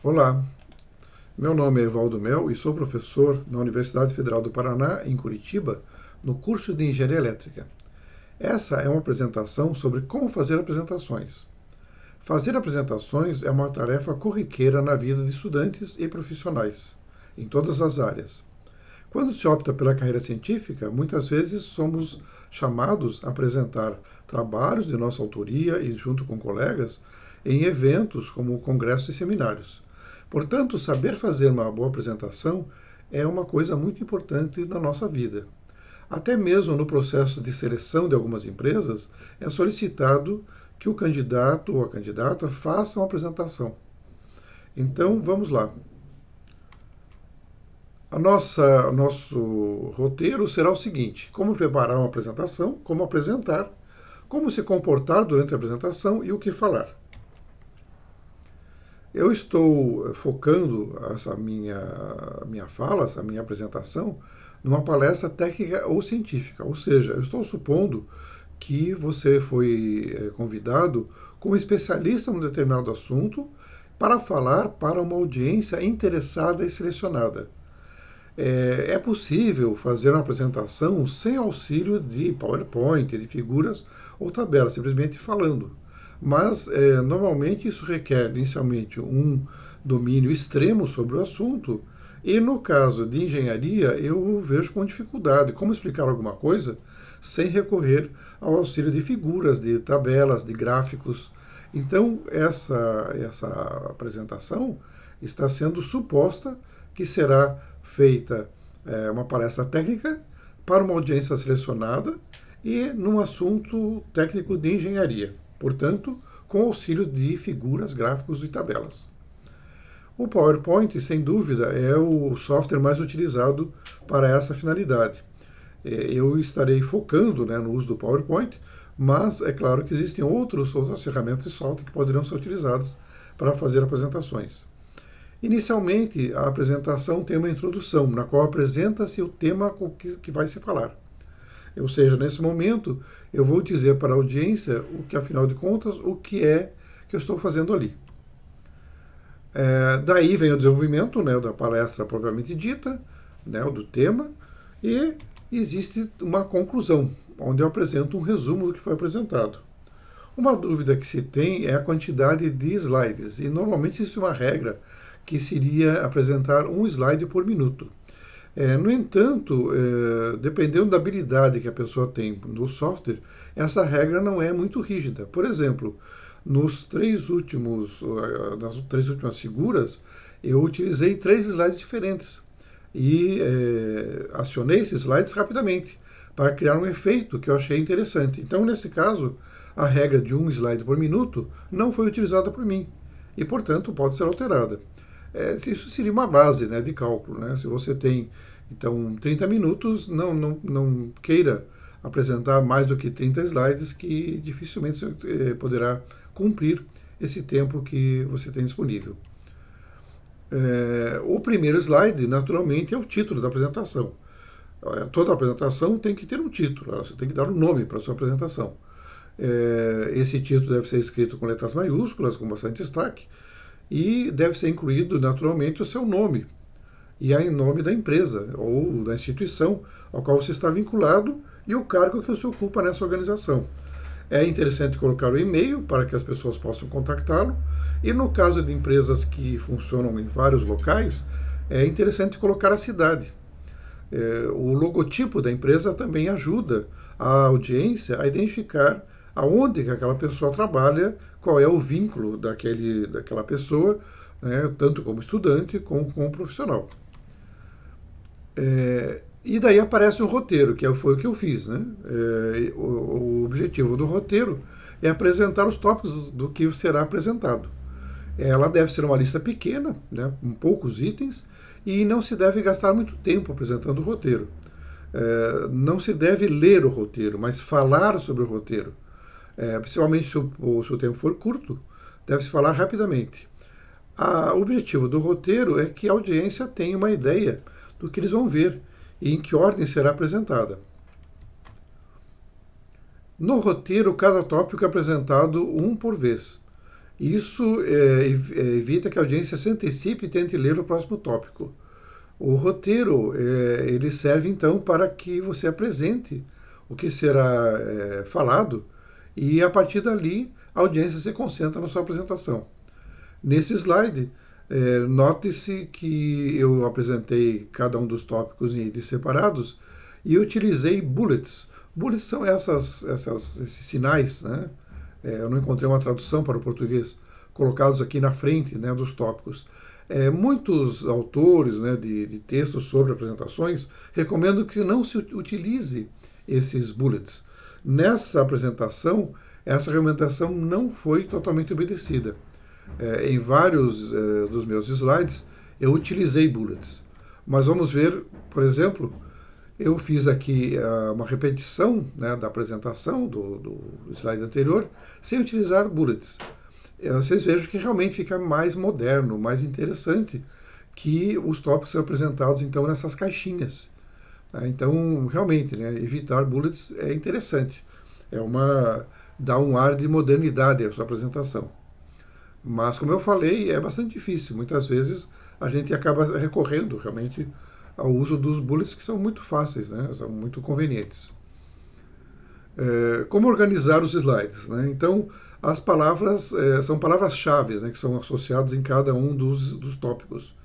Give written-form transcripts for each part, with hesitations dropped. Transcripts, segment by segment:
Olá, meu nome é Evaldo Mel e sou professor na Universidade Federal do Paraná, em Curitiba, no curso de Engenharia Elétrica. Essa é uma apresentação sobre como fazer apresentações. Fazer apresentações é uma tarefa corriqueira na vida de estudantes e profissionais, em todas as áreas. Quando se opta pela carreira científica, muitas vezes somos chamados a apresentar trabalhos de nossa autoria e junto com colegas em eventos como congressos e seminários. Portanto, saber fazer uma boa apresentação é uma coisa muito importante na nossa vida. Até mesmo no processo de seleção de algumas empresas, é solicitado que o candidato ou a candidata faça uma apresentação. Então, vamos lá. O nosso roteiro será o seguinte: como preparar uma apresentação, como apresentar, como se comportar durante a apresentação e o que falar. Eu estou focando essa minha fala, essa minha apresentação, numa palestra técnica ou científica. Ou seja, eu estou supondo que você foi convidado como especialista num determinado assunto para falar para uma audiência interessada e selecionada. É possível fazer uma apresentação sem auxílio de PowerPoint, de figuras ou tabelas, simplesmente falando. Mas, normalmente, isso requer inicialmente um domínio extremo sobre o assunto, e no caso de engenharia, eu vejo com dificuldade como explicar alguma coisa sem recorrer ao auxílio de figuras, de tabelas, de gráficos. Então, essa apresentação está sendo suposta que será feita uma palestra técnica para uma audiência selecionada e num assunto técnico de engenharia, portanto, com auxílio de figuras, gráficos e tabelas. O PowerPoint, sem dúvida, é o software mais utilizado para essa finalidade. Eu estarei focando, no uso do PowerPoint, mas é claro que existem outras ferramentas de software que poderão ser utilizadas para fazer apresentações. Inicialmente, a apresentação tem uma introdução, na qual apresenta-se o tema com que vai se falar. Ou seja, nesse momento, eu vou dizer para a audiência o que, afinal de contas, o que é que eu estou fazendo ali. Daí vem o desenvolvimento da palestra propriamente dita, do tema, e existe uma conclusão, onde eu apresento um resumo do que foi apresentado. Uma dúvida que se tem é a quantidade de slides, e normalmente existe uma regra que seria apresentar um slide por minuto. No entanto, dependendo da habilidade que a pessoa tem no software, essa regra não é muito rígida. Por exemplo, nas três últimas figuras, eu utilizei 3 slides diferentes e acionei esses slides rapidamente para criar um efeito que eu achei interessante. Então, nesse caso, a regra de um slide por minuto não foi utilizada por mim e, portanto, pode ser alterada. Isso seria uma base de cálculo. Se você tem, então, 30 minutos, não queira apresentar mais do que 30 slides, que dificilmente você poderá cumprir esse tempo que você tem disponível. O primeiro slide, naturalmente, é o título da apresentação. Toda apresentação tem que ter um título, você tem que dar um nome para a sua apresentação. Esse título deve ser escrito com letras maiúsculas, com bastante destaque, e deve ser incluído, naturalmente, o seu nome, e aí o nome da empresa ou da instituição ao qual você está vinculado e o cargo que você ocupa nessa organização. É interessante colocar o e-mail para que as pessoas possam contactá-lo, e no caso de empresas que funcionam em vários locais, é interessante colocar a cidade. O logotipo da empresa também ajuda a audiência a identificar aonde que aquela pessoa trabalha, qual é o vínculo daquela pessoa, tanto como estudante como como profissional. E daí aparece um roteiro, que foi o que eu fiz. O objetivo do roteiro é apresentar os tópicos do que será apresentado. Ela deve ser uma lista pequena, com poucos itens, e não se deve gastar muito tempo apresentando o roteiro. Não se deve ler o roteiro, mas falar sobre o roteiro. Principalmente se o tempo for curto, deve-se falar rapidamente. O objetivo do roteiro é que a audiência tenha uma ideia do que eles vão ver e em que ordem será apresentada. No roteiro, cada tópico é apresentado um por vez. Isso evita que a audiência se antecipe e tente ler o próximo tópico. O roteiro, ele serve então para que você apresente o que será falado e a partir dali a audiência se concentra na sua apresentação. Nesse slide, note-se que eu apresentei cada um dos tópicos em itens separados e utilizei bullets. Bullets são esses sinais, né? Eu não encontrei uma tradução para o português, colocados aqui na frente, né, dos tópicos. Muitos autores, né, de textos sobre apresentações recomendam que não se utilize esses bullets. Nessa apresentação, essa recomendação não foi totalmente obedecida. Em vários dos meus slides, eu utilizei bullets. Mas vamos ver, por exemplo, eu fiz aqui uma repetição, né, da apresentação do slide anterior, sem utilizar bullets. Vocês vejam que realmente fica mais moderno, mais interessante, que os tópicos são apresentados então nessas caixinhas. Então, realmente, né, evitar bullets é interessante. Dá um ar de modernidade à sua apresentação. Mas, como eu falei, é bastante difícil. Muitas vezes a gente acaba recorrendo realmente ao uso dos bullets, que são muito fáceis, né? São muito convenientes. Como organizar os slides? Né? Então, as palavras são palavras-chave, né, que são associadas em cada um dos tópicos.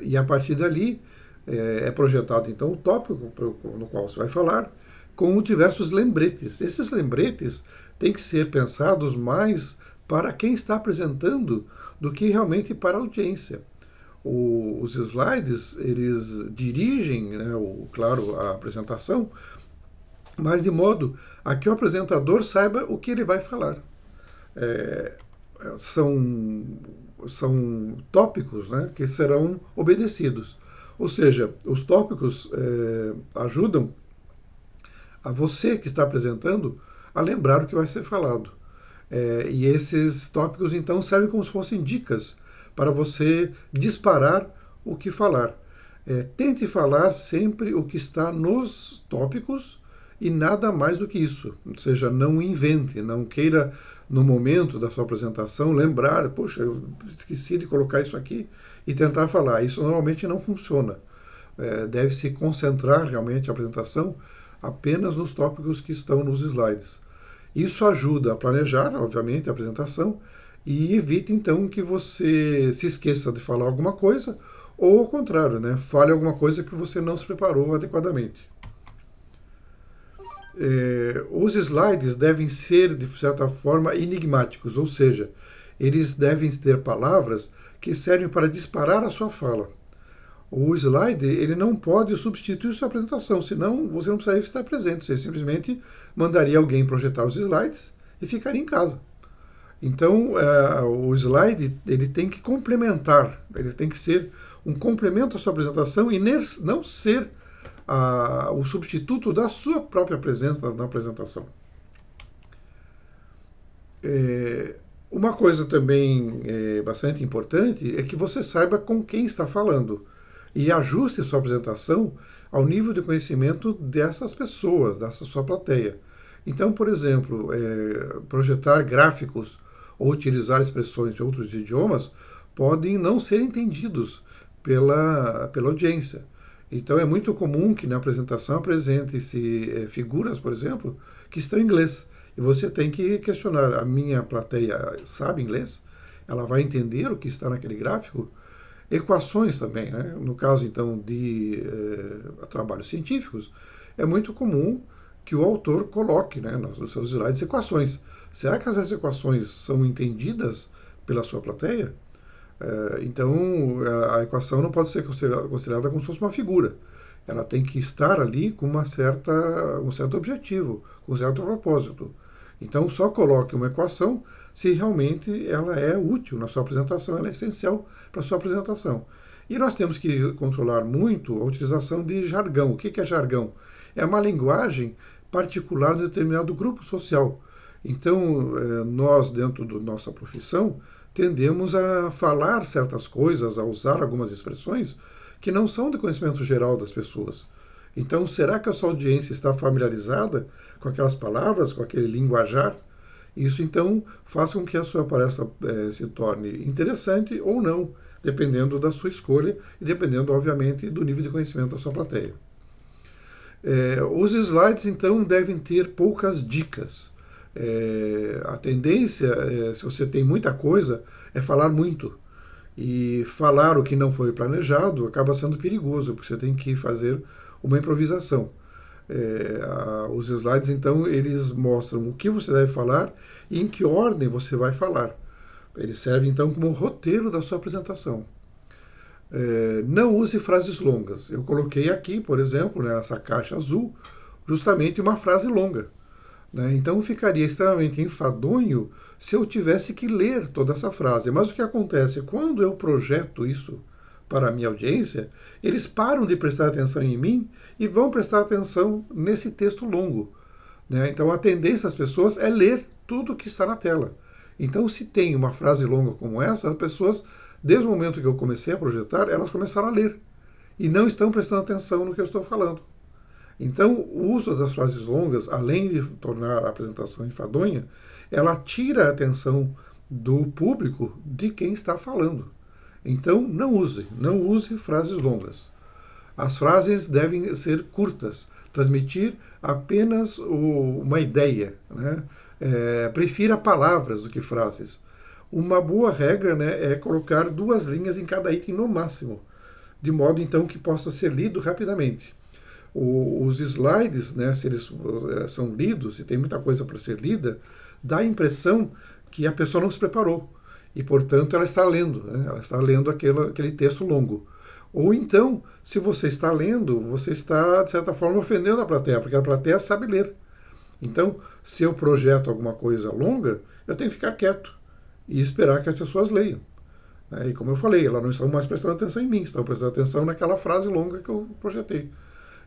E a partir dali é projetado então o tópico no qual você vai falar, com diversos lembretes. Esses lembretes têm que ser pensados mais para quem está apresentando do que realmente para a audiência. Os slides, eles dirigem, né, claro, a apresentação, mas de modo a que o apresentador saiba o que ele vai falar. São tópicos, né, que serão obedecidos. Ou seja, os tópicos ajudam a você que está apresentando a lembrar o que vai ser falado. E esses tópicos, então, servem como se fossem dicas para você disparar o que falar. Tente falar sempre o que está nos tópicos e nada mais do que isso. Ou seja, não invente, não queira, no momento da sua apresentação, lembrar, poxa, eu esqueci de colocar isso aqui e tentar falar. Isso normalmente não funciona. Deve-se concentrar realmente a apresentação apenas nos tópicos que estão nos slides. Isso ajuda a planejar, obviamente, a apresentação e evita, então, que você se esqueça de falar alguma coisa ou, ao contrário, né, fale alguma coisa que você não se preparou adequadamente. Os slides devem ser, de certa forma, enigmáticos, ou seja, eles devem ter palavras que servem para disparar a sua fala. O slide, ele não pode substituir sua apresentação, senão você não precisaria estar presente. Você simplesmente mandaria alguém projetar os slides e ficaria em casa. Então, o slide, ele tem que complementar, ele tem que ser um complemento à sua apresentação e não ser o substituto da sua própria presença na apresentação. Uma coisa também bastante importante é que você saiba com quem está falando e ajuste sua apresentação ao nível de conhecimento dessas pessoas, dessa sua plateia. Então, por exemplo, projetar gráficos ou utilizar expressões de outros idiomas podem não ser entendidos pela audiência. Então, é muito comum que na apresentação apresente-se figuras, por exemplo, que estão em inglês. E você tem que questionar, a minha plateia sabe inglês? Ela vai entender o que está naquele gráfico? Equações também, né? No caso, então, de trabalhos científicos, é muito comum que o autor coloque, né, nos seus slides equações. Será que essas equações são entendidas pela sua plateia? Então, a equação não pode ser considerada como se fosse uma figura. Ela tem que estar ali com um certo objetivo, com um certo propósito. Então, só coloque uma equação se realmente ela é útil na sua apresentação, ela é essencial para a sua apresentação. E nós temos que controlar muito a utilização de jargão. O que é jargão? É uma linguagem particular de determinado grupo social. Então, nós, dentro da nossa profissão, tendemos a falar certas coisas, a usar algumas expressões que não são de conhecimento geral das pessoas. Então, será que a sua audiência está familiarizada com aquelas palavras, com aquele linguajar? Isso então faz com que a sua palestra se torne interessante ou não, dependendo da sua escolha e dependendo, obviamente, do nível de conhecimento da sua plateia. Os slides, então, devem ter poucas dicas. A tendência, se você tem muita coisa, é falar muito. E falar o que não foi planejado acaba sendo perigoso, porque você tem que fazer uma improvisação. Os slides, então, eles mostram o que você deve falar e em que ordem você vai falar. Eles servem, então, como roteiro da sua apresentação. Não use frases longas. Eu coloquei aqui, por exemplo, nessa caixa azul, justamente uma frase longa. Né? Então ficaria extremamente enfadonho se eu tivesse que ler toda essa frase. Mas o que acontece quando eu projeto isso para a minha audiência, eles param de prestar atenção em mim e vão prestar atenção nesse texto longo. Né? Então a tendência das pessoas é ler tudo que está na tela. Então, se tem uma frase longa como essa, as pessoas, desde o momento que eu comecei a projetar, elas começaram a ler e não estão prestando atenção no que eu estou falando. Então, o uso das frases longas, além de tornar a apresentação enfadonha, ela tira a atenção do público de quem está falando. Então, não use frases longas. As frases devem ser curtas, transmitir apenas uma ideia. Né? Prefira palavras do que frases. Uma boa regra, né, é colocar 2 linhas em cada item no máximo, de modo então que possa ser lido rapidamente. Os slides, né, se eles são lidos, se tem muita coisa para ser lida, dá a impressão que a pessoa não se preparou e, portanto, ela está lendo, né, ela está lendo aquele texto longo. Ou então, se você está lendo, você está, de certa forma, ofendendo a plateia, porque a plateia sabe ler. Então, se eu projeto alguma coisa longa, eu tenho que ficar quieto e esperar que as pessoas leiam. E como eu falei, elas não estão mais prestando atenção em mim, estão prestando atenção naquela frase longa que eu projetei.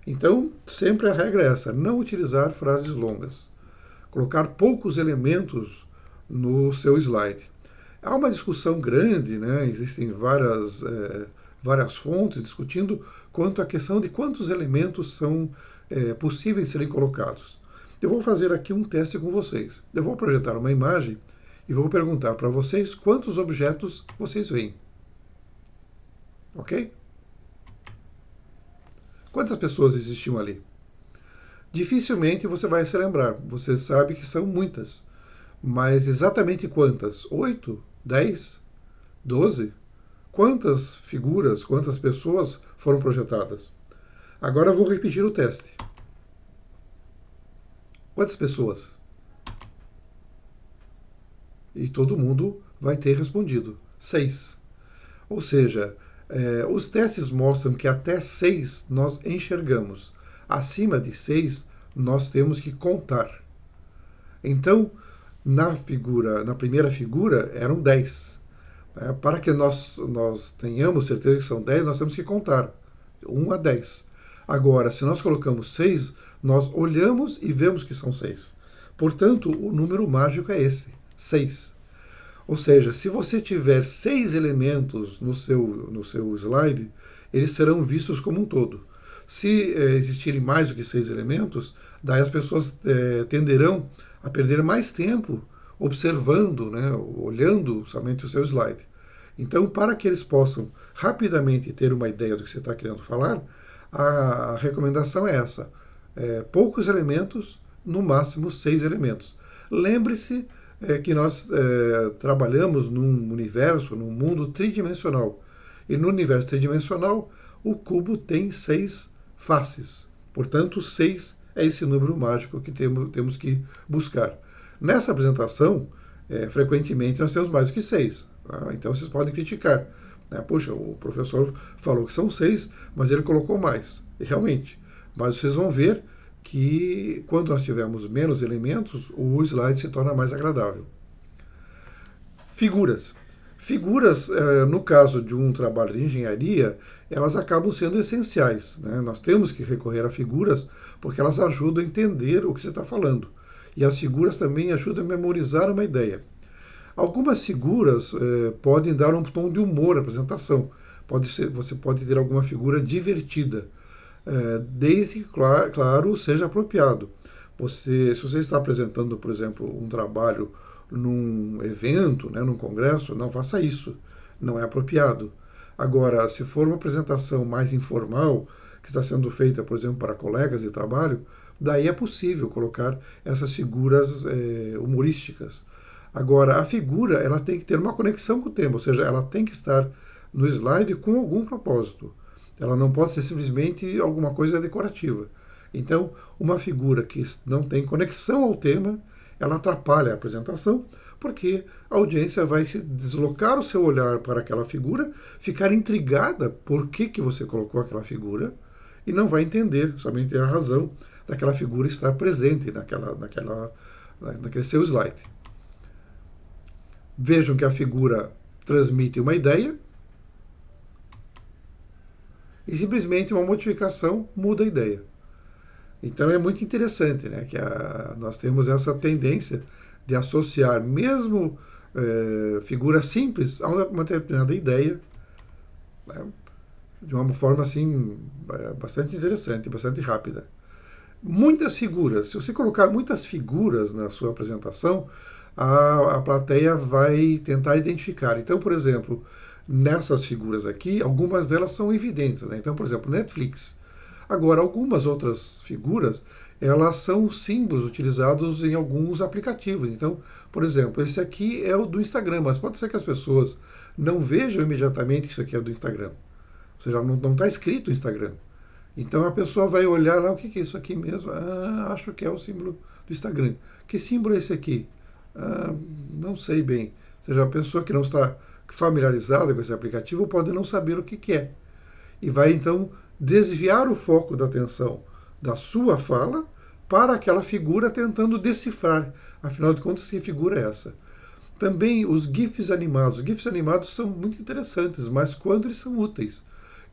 Então, sempre a regra é essa, não utilizar frases longas. Colocar poucos elementos no seu slide. Há uma discussão grande, né? Existem várias fontes discutindo quanto à questão de quantos elementos são possíveis de serem colocados. Eu vou fazer aqui um teste com vocês. Eu vou projetar uma imagem e vou perguntar para vocês quantos objetos vocês veem. Ok? Quantas pessoas existiam ali? Dificilmente você vai se lembrar. Você sabe que são muitas. Mas exatamente quantas? 8? 10? 12? Quantas figuras, quantas pessoas foram projetadas? Agora eu vou repetir o teste. Quantas pessoas? E todo mundo vai ter respondido. 6. Ou seja, os testes mostram que até 6 nós enxergamos. Acima de 6, nós temos que contar. Então, na primeira figura, eram 10. Para que nós tenhamos certeza que são 10, nós temos que contar. 1 a 10. Agora, se nós colocamos 6, nós olhamos e vemos que são 6. Portanto, o número mágico é esse, 6. Ou seja, se você tiver 6 elementos no seu slide, eles serão vistos como um todo. Se existirem mais do que 6 elementos, daí as pessoas tenderão a perder mais tempo observando, né, olhando somente o seu slide. Então, para que eles possam rapidamente ter uma ideia do que você está querendo falar, a recomendação é essa. Poucos elementos, no máximo 6 elementos. Lembre-se que nós trabalhamos num universo, num mundo tridimensional. E no universo tridimensional, o cubo tem 6 faces. Portanto, 6 é esse número mágico que temos que buscar. Nessa apresentação, frequentemente nós temos mais do que 6. Tá? Então vocês podem criticar. Puxa, o professor falou que são 6, mas ele colocou mais. E realmente. Mas vocês vão ver que quando nós tivermos menos elementos, o slide se torna mais agradável. Figuras. Figuras, no caso de um trabalho de engenharia, elas acabam sendo essenciais. Né? Nós temos que recorrer a figuras porque elas ajudam a entender o que você está falando. E as figuras também ajudam a memorizar uma ideia. Algumas figuras podem dar um tom de humor à apresentação. Você pode ter alguma figura divertida, desde que, claro, seja apropriado. Se você está apresentando, por exemplo, um trabalho num evento, né, num congresso, não faça isso. Não é apropriado. Agora, se for uma apresentação mais informal, que está sendo feita, por exemplo, para colegas de trabalho, daí é possível colocar essas figuras humorísticas. Agora, a figura ela tem que ter uma conexão com o tema, ou seja, ela tem que estar no slide com algum propósito. Ela não pode ser simplesmente alguma coisa decorativa. Então, uma figura que não tem conexão ao tema, ela atrapalha a apresentação, porque a audiência vai se deslocar o seu olhar para aquela figura, ficar intrigada por que você colocou aquela figura, e não vai entender somente a razão daquela figura estar presente naquele seu slide. Vejam que a figura transmite uma ideia e simplesmente uma modificação muda a ideia. Então é muito interessante, né, que nós temos essa tendência de associar mesmo figuras simples a uma determinada ideia, né, de uma forma assim bastante interessante, bastante rápida. Muitas figuras, se você colocar muitas figuras na sua apresentação, a plateia vai tentar identificar. Então, por exemplo, nessas figuras aqui, algumas delas são evidentes, né? Então, por exemplo, Netflix. Agora, algumas outras figuras, elas são símbolos utilizados em alguns aplicativos. Então, por exemplo, esse aqui é o do Instagram, mas pode ser que as pessoas não vejam imediatamente que isso aqui é do Instagram. Ou seja, não está escrito Instagram. Então a pessoa vai olhar lá, o que é isso aqui mesmo? Ah, acho que é o símbolo do Instagram. Que símbolo é esse aqui? Ah, não sei bem. Ou seja, a pessoa que não está familiarizada com esse aplicativo pode não saber o que é. E vai então desviar o foco da atenção da sua fala para aquela figura tentando decifrar. Afinal de contas, que figura é essa? Também os GIFs animados. Os GIFs animados são muito interessantes, mas quando eles são úteis.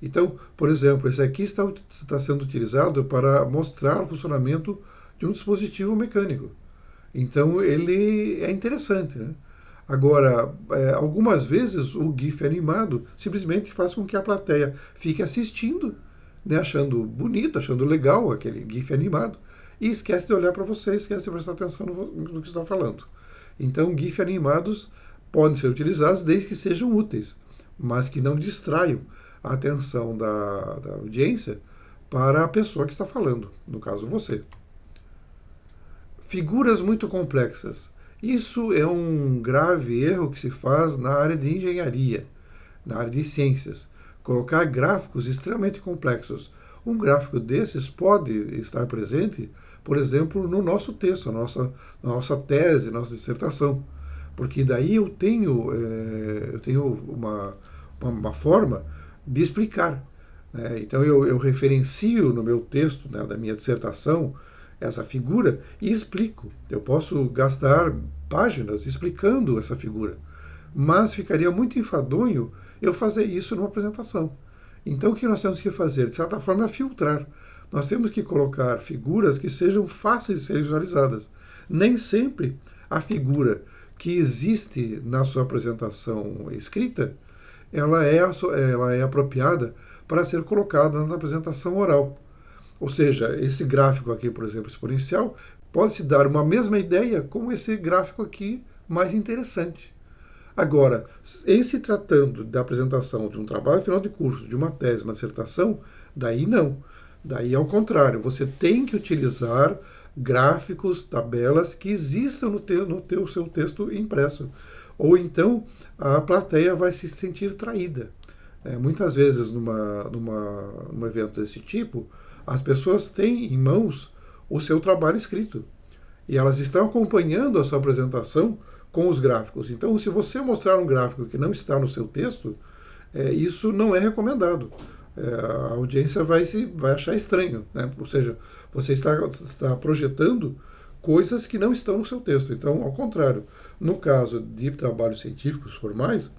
Então, por exemplo, esse aqui está sendo utilizado para mostrar o funcionamento de um dispositivo mecânico. Então, ele é interessante, né? Agora, algumas vezes o GIF animado simplesmente faz com que a plateia fique assistindo, né, achando bonito, achando legal aquele GIF animado, e esquece de olhar para você, esquece de prestar atenção no que está falando. Então, GIF animados podem ser utilizados desde que sejam úteis, mas que não distraiam a atenção da audiência para a pessoa que está falando, no caso você. Figuras muito complexas. Isso é um grave erro que se faz na área de engenharia, na área de ciências. Colocar gráficos extremamente complexos. Um gráfico desses pode estar presente, por exemplo, no nosso texto, na nossa tese, nossa dissertação. Porque daí eu tenho uma forma de explicar, né? Então eu referencio no meu texto, né, da minha dissertação, essa figura e explico. Eu posso gastar páginas explicando essa figura, mas ficaria muito enfadonho eu fazer isso numa apresentação. Então o que nós temos que fazer? De certa forma, é filtrar. Nós temos que colocar figuras que sejam fáceis de ser visualizadas. Nem sempre a figura que existe na sua apresentação escrita ela é apropriada para ser colocada na apresentação oral. Ou seja, esse gráfico aqui, por exemplo, exponencial, pode-se dar uma mesma ideia com esse gráfico aqui mais interessante. Agora, em se tratando da apresentação de um trabalho final de curso, de uma tese, uma dissertação, daí não. Daí, ao contrário, você tem que utilizar gráficos, tabelas que existam no seu texto impresso. Ou então a plateia vai se sentir traída. Muitas vezes, num evento desse tipo, as pessoas têm em mãos o seu trabalho escrito. E elas estão acompanhando a sua apresentação com os gráficos. Então, se você mostrar um gráfico que não está no seu texto, isso não é recomendado. A audiência vai achar estranho, né? Ou seja, você está projetando coisas que não estão no seu texto. Então, ao contrário, no caso de trabalhos científicos formais,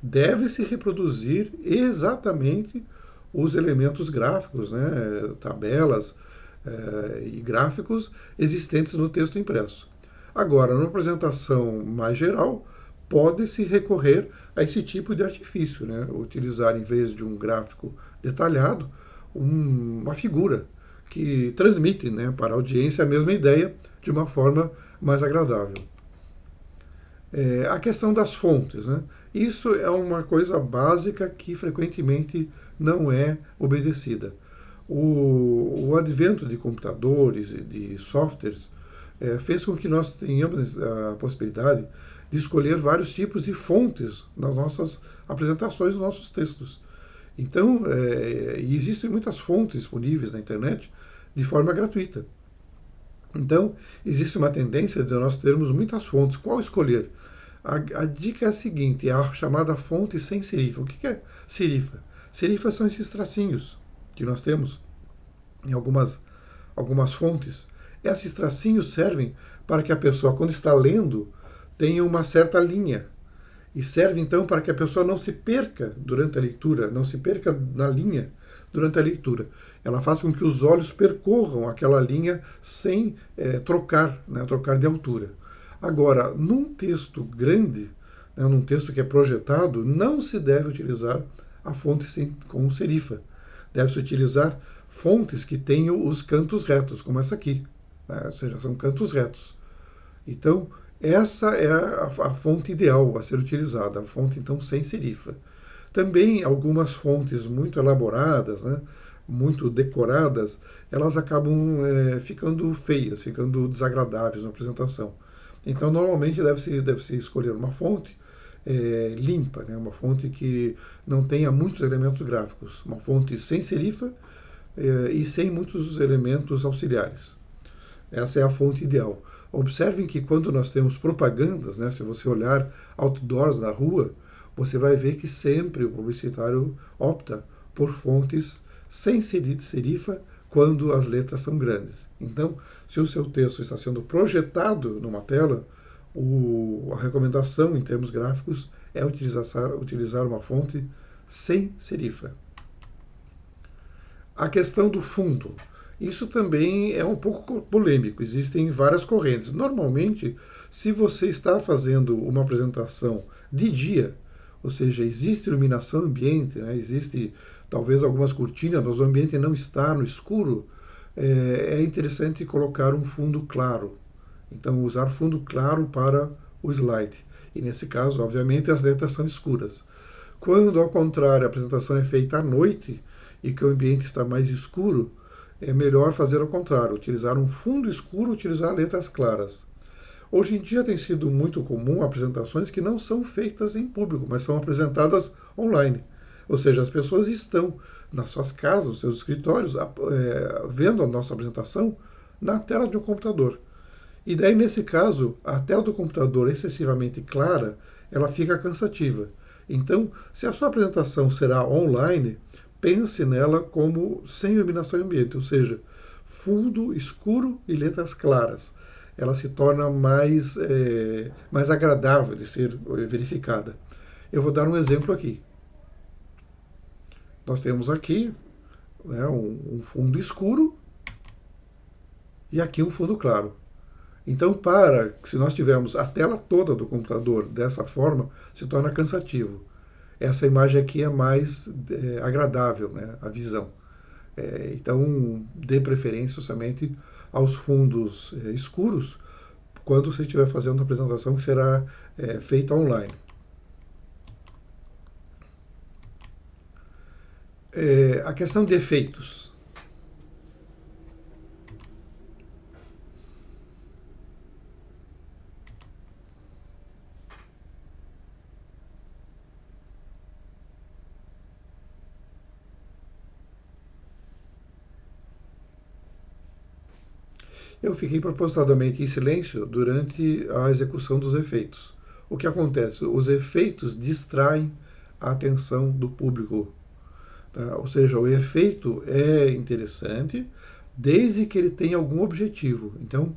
deve-se reproduzir exatamente os elementos gráficos, né, tabelas e gráficos existentes no texto impresso. Agora, numa apresentação mais geral, pode-se recorrer a esse tipo de artifício, né? Utilizar, em vez de um gráfico detalhado, uma figura que transmite, né, para a audiência a mesma ideia de uma forma mais agradável. A questão das fontes, né? Isso é uma coisa básica que frequentemente não é obedecida. O advento de computadores e de softwares fez com que nós tenhamos a possibilidade de escolher vários tipos de fontes nas nossas apresentações, nos nossos textos. Então, existem muitas fontes disponíveis na internet de forma gratuita. Então, existe uma tendência de nós termos muitas fontes. Qual escolher? A dica é a seguinte, é a chamada fonte sem serifa. O que é serifa? Serifa são esses tracinhos que nós temos em algumas fontes. Esses tracinhos servem para que a pessoa, quando está lendo, tenha uma certa linha. E serve, então, para que a pessoa não se perca durante a leitura, não se perca na linha durante a leitura. Ela faz com que os olhos percorram aquela linha sem trocar de altura. Agora, num texto grande, né, num texto que é projetado, não se deve utilizar a fonte com serifa. Deve-se utilizar fontes que tenham os cantos retos, como essa aqui. Né, ou seja, são cantos retos. Então, essa é a fonte ideal a ser utilizada, a fonte, então, sem serifa. Também algumas fontes muito elaboradas, né, muito decoradas, elas acabam ficando feias, ficando desagradáveis na apresentação. Então, normalmente deve-se escolher uma fonte limpa, né? Uma fonte que não tenha muitos elementos gráficos, uma fonte sem serifa e sem muitos elementos auxiliares. Essa é a fonte ideal. Observem que quando nós temos propagandas, né, se você olhar outdoors na rua, você vai ver que sempre o publicitário opta por fontes sem serifa quando as letras são grandes. Então, se o seu texto está sendo projetado numa tela, a recomendação em termos gráficos é utilizar uma fonte sem serifa. A questão do fundo. Isso também é um pouco polêmico, existem várias correntes. Normalmente, se você está fazendo uma apresentação de dia, ou seja, existe iluminação ambiente, né, existe talvez algumas cortinas, mas o ambiente não está no escuro, é interessante colocar um fundo claro. Então, usar fundo claro para o slide. E nesse caso, obviamente, as letras são escuras. Quando, ao contrário, a apresentação é feita à noite e que o ambiente está mais escuro, é melhor fazer ao contrário, utilizar um fundo escuro, utilizar letras claras. Hoje em dia tem sido muito comum apresentações que não são feitas em público, mas são apresentadas online. Ou seja, as pessoas estão nas suas casas, nos seus escritórios, vendo a nossa apresentação na tela de um computador. E daí, nesse caso, a tela do computador excessivamente clara, ela fica cansativa. Então, se a sua apresentação será online, pense nela como sem iluminação ambiente, ou seja, fundo escuro e letras claras. Ela se torna mais agradável de ser verificada. Eu vou dar um exemplo aqui. Nós temos aqui, né, um fundo escuro e aqui um fundo claro. Então, se nós tivermos a tela toda do computador dessa forma, se torna cansativo. Essa imagem aqui é mais agradável, né, a visão. Então, dê preferência somente aos fundos escuros quando você estiver fazendo uma apresentação que será feita online. A questão de efeitos. Eu fiquei propositadamente em silêncio durante a execução dos efeitos. O que acontece? Os efeitos distraem a atenção do público. Tá? Ou seja, o efeito é interessante desde que ele tenha algum objetivo. Então,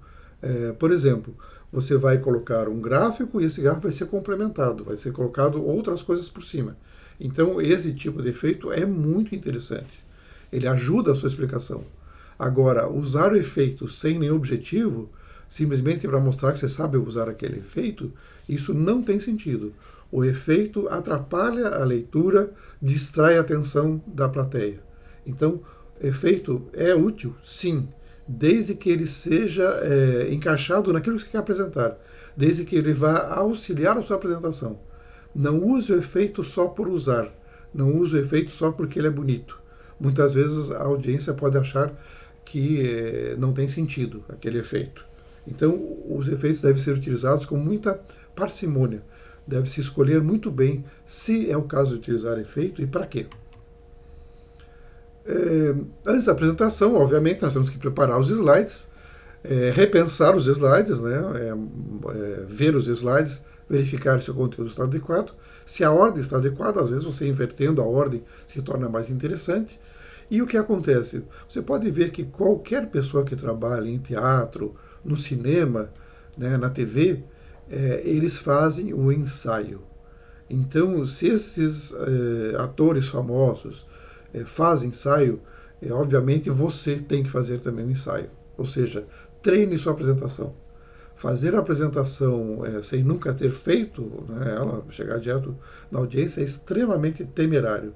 por exemplo, você vai colocar um gráfico e esse gráfico vai ser complementado, vai ser colocado outras coisas por cima. Então, esse tipo de efeito é muito interessante. Ele ajuda a sua explicação. Agora, usar o efeito sem nenhum objetivo, simplesmente para mostrar que você sabe usar aquele efeito, isso não tem sentido. O efeito atrapalha a leitura, distrai a atenção da plateia. Então, Efeito é útil? Sim, desde que ele seja encaixado naquilo que você quer apresentar, desde que ele vá auxiliar a sua apresentação. Não use o efeito só por usar, não use o efeito só porque ele é bonito. Muitas vezes a audiência pode achar que não tem sentido aquele efeito. Então, os efeitos devem ser utilizados com muita parcimônia. Deve-se escolher muito bem se é o caso de utilizar efeito e para quê. Antes da apresentação, obviamente, nós temos que preparar os slides, repensar os slides, né? Ver os slides, verificar se o conteúdo está adequado. Se a ordem está adequada, às vezes você invertendo a ordem se torna mais interessante. E o que acontece? Você pode ver que qualquer pessoa que trabalha em teatro, no cinema, né, na TV, eles fazem o ensaio. Então, se esses atores famosos fazem ensaio, obviamente você tem que fazer também um ensaio. Ou seja, treine sua apresentação. Fazer a apresentação sem nunca ter feito, né, ela chegar direto na audiência é extremamente temerário.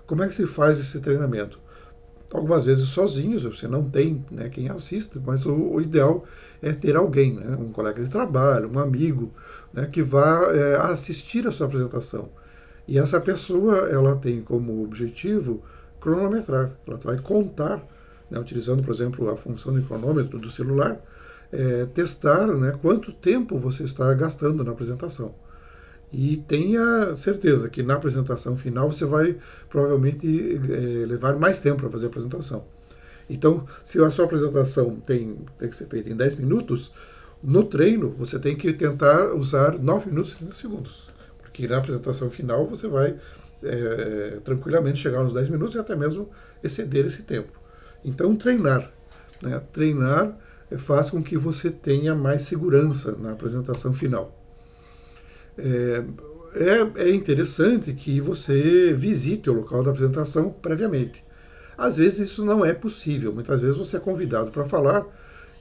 Como é que se faz esse treinamento? Algumas vezes sozinhos, você não tem, né, quem assista, mas o ideal é ter alguém, né, um colega de trabalho, um amigo, né, que vá assistir a sua apresentação. E essa pessoa, ela tem como objetivo cronometrar, ela vai contar, né, utilizando, por exemplo, a função de cronômetro do celular, testar, né, quanto tempo você está gastando na apresentação. E tenha certeza que na apresentação final você vai provavelmente levar mais tempo para fazer a apresentação. Então, se a sua apresentação tem que ser feita em 10 minutos, no treino você tem que tentar usar 9 minutos e 30 segundos. Porque na apresentação final você vai tranquilamente chegar nos 10 minutos e até mesmo exceder esse tempo. Então, treinar. Né? Treinar faz com que você tenha mais segurança na apresentação final. É interessante que você visite o local da apresentação previamente. Às vezes isso não é possível. Muitas vezes você é convidado para falar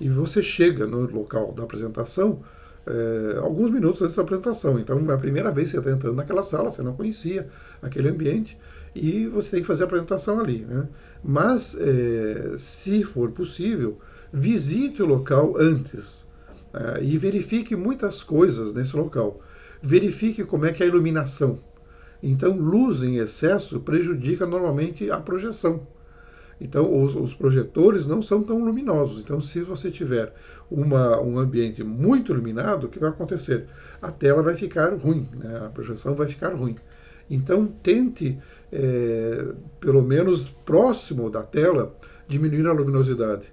e você chega no local da apresentação alguns minutos antes da apresentação. Então, é a primeira vez que você está entrando naquela sala, você não conhecia aquele ambiente e você tem que fazer a apresentação ali. Né? Mas, se for possível, visite o local antes e verifique muitas coisas nesse local. Verifique como é que é a iluminação. Então, luz em excesso prejudica normalmente a projeção. Então, os projetores não são tão luminosos. Então, se você tiver um ambiente muito iluminado, o que vai acontecer? A tela vai ficar ruim, né? A projeção vai ficar ruim. Então, tente, pelo menos próximo da tela, diminuir a luminosidade.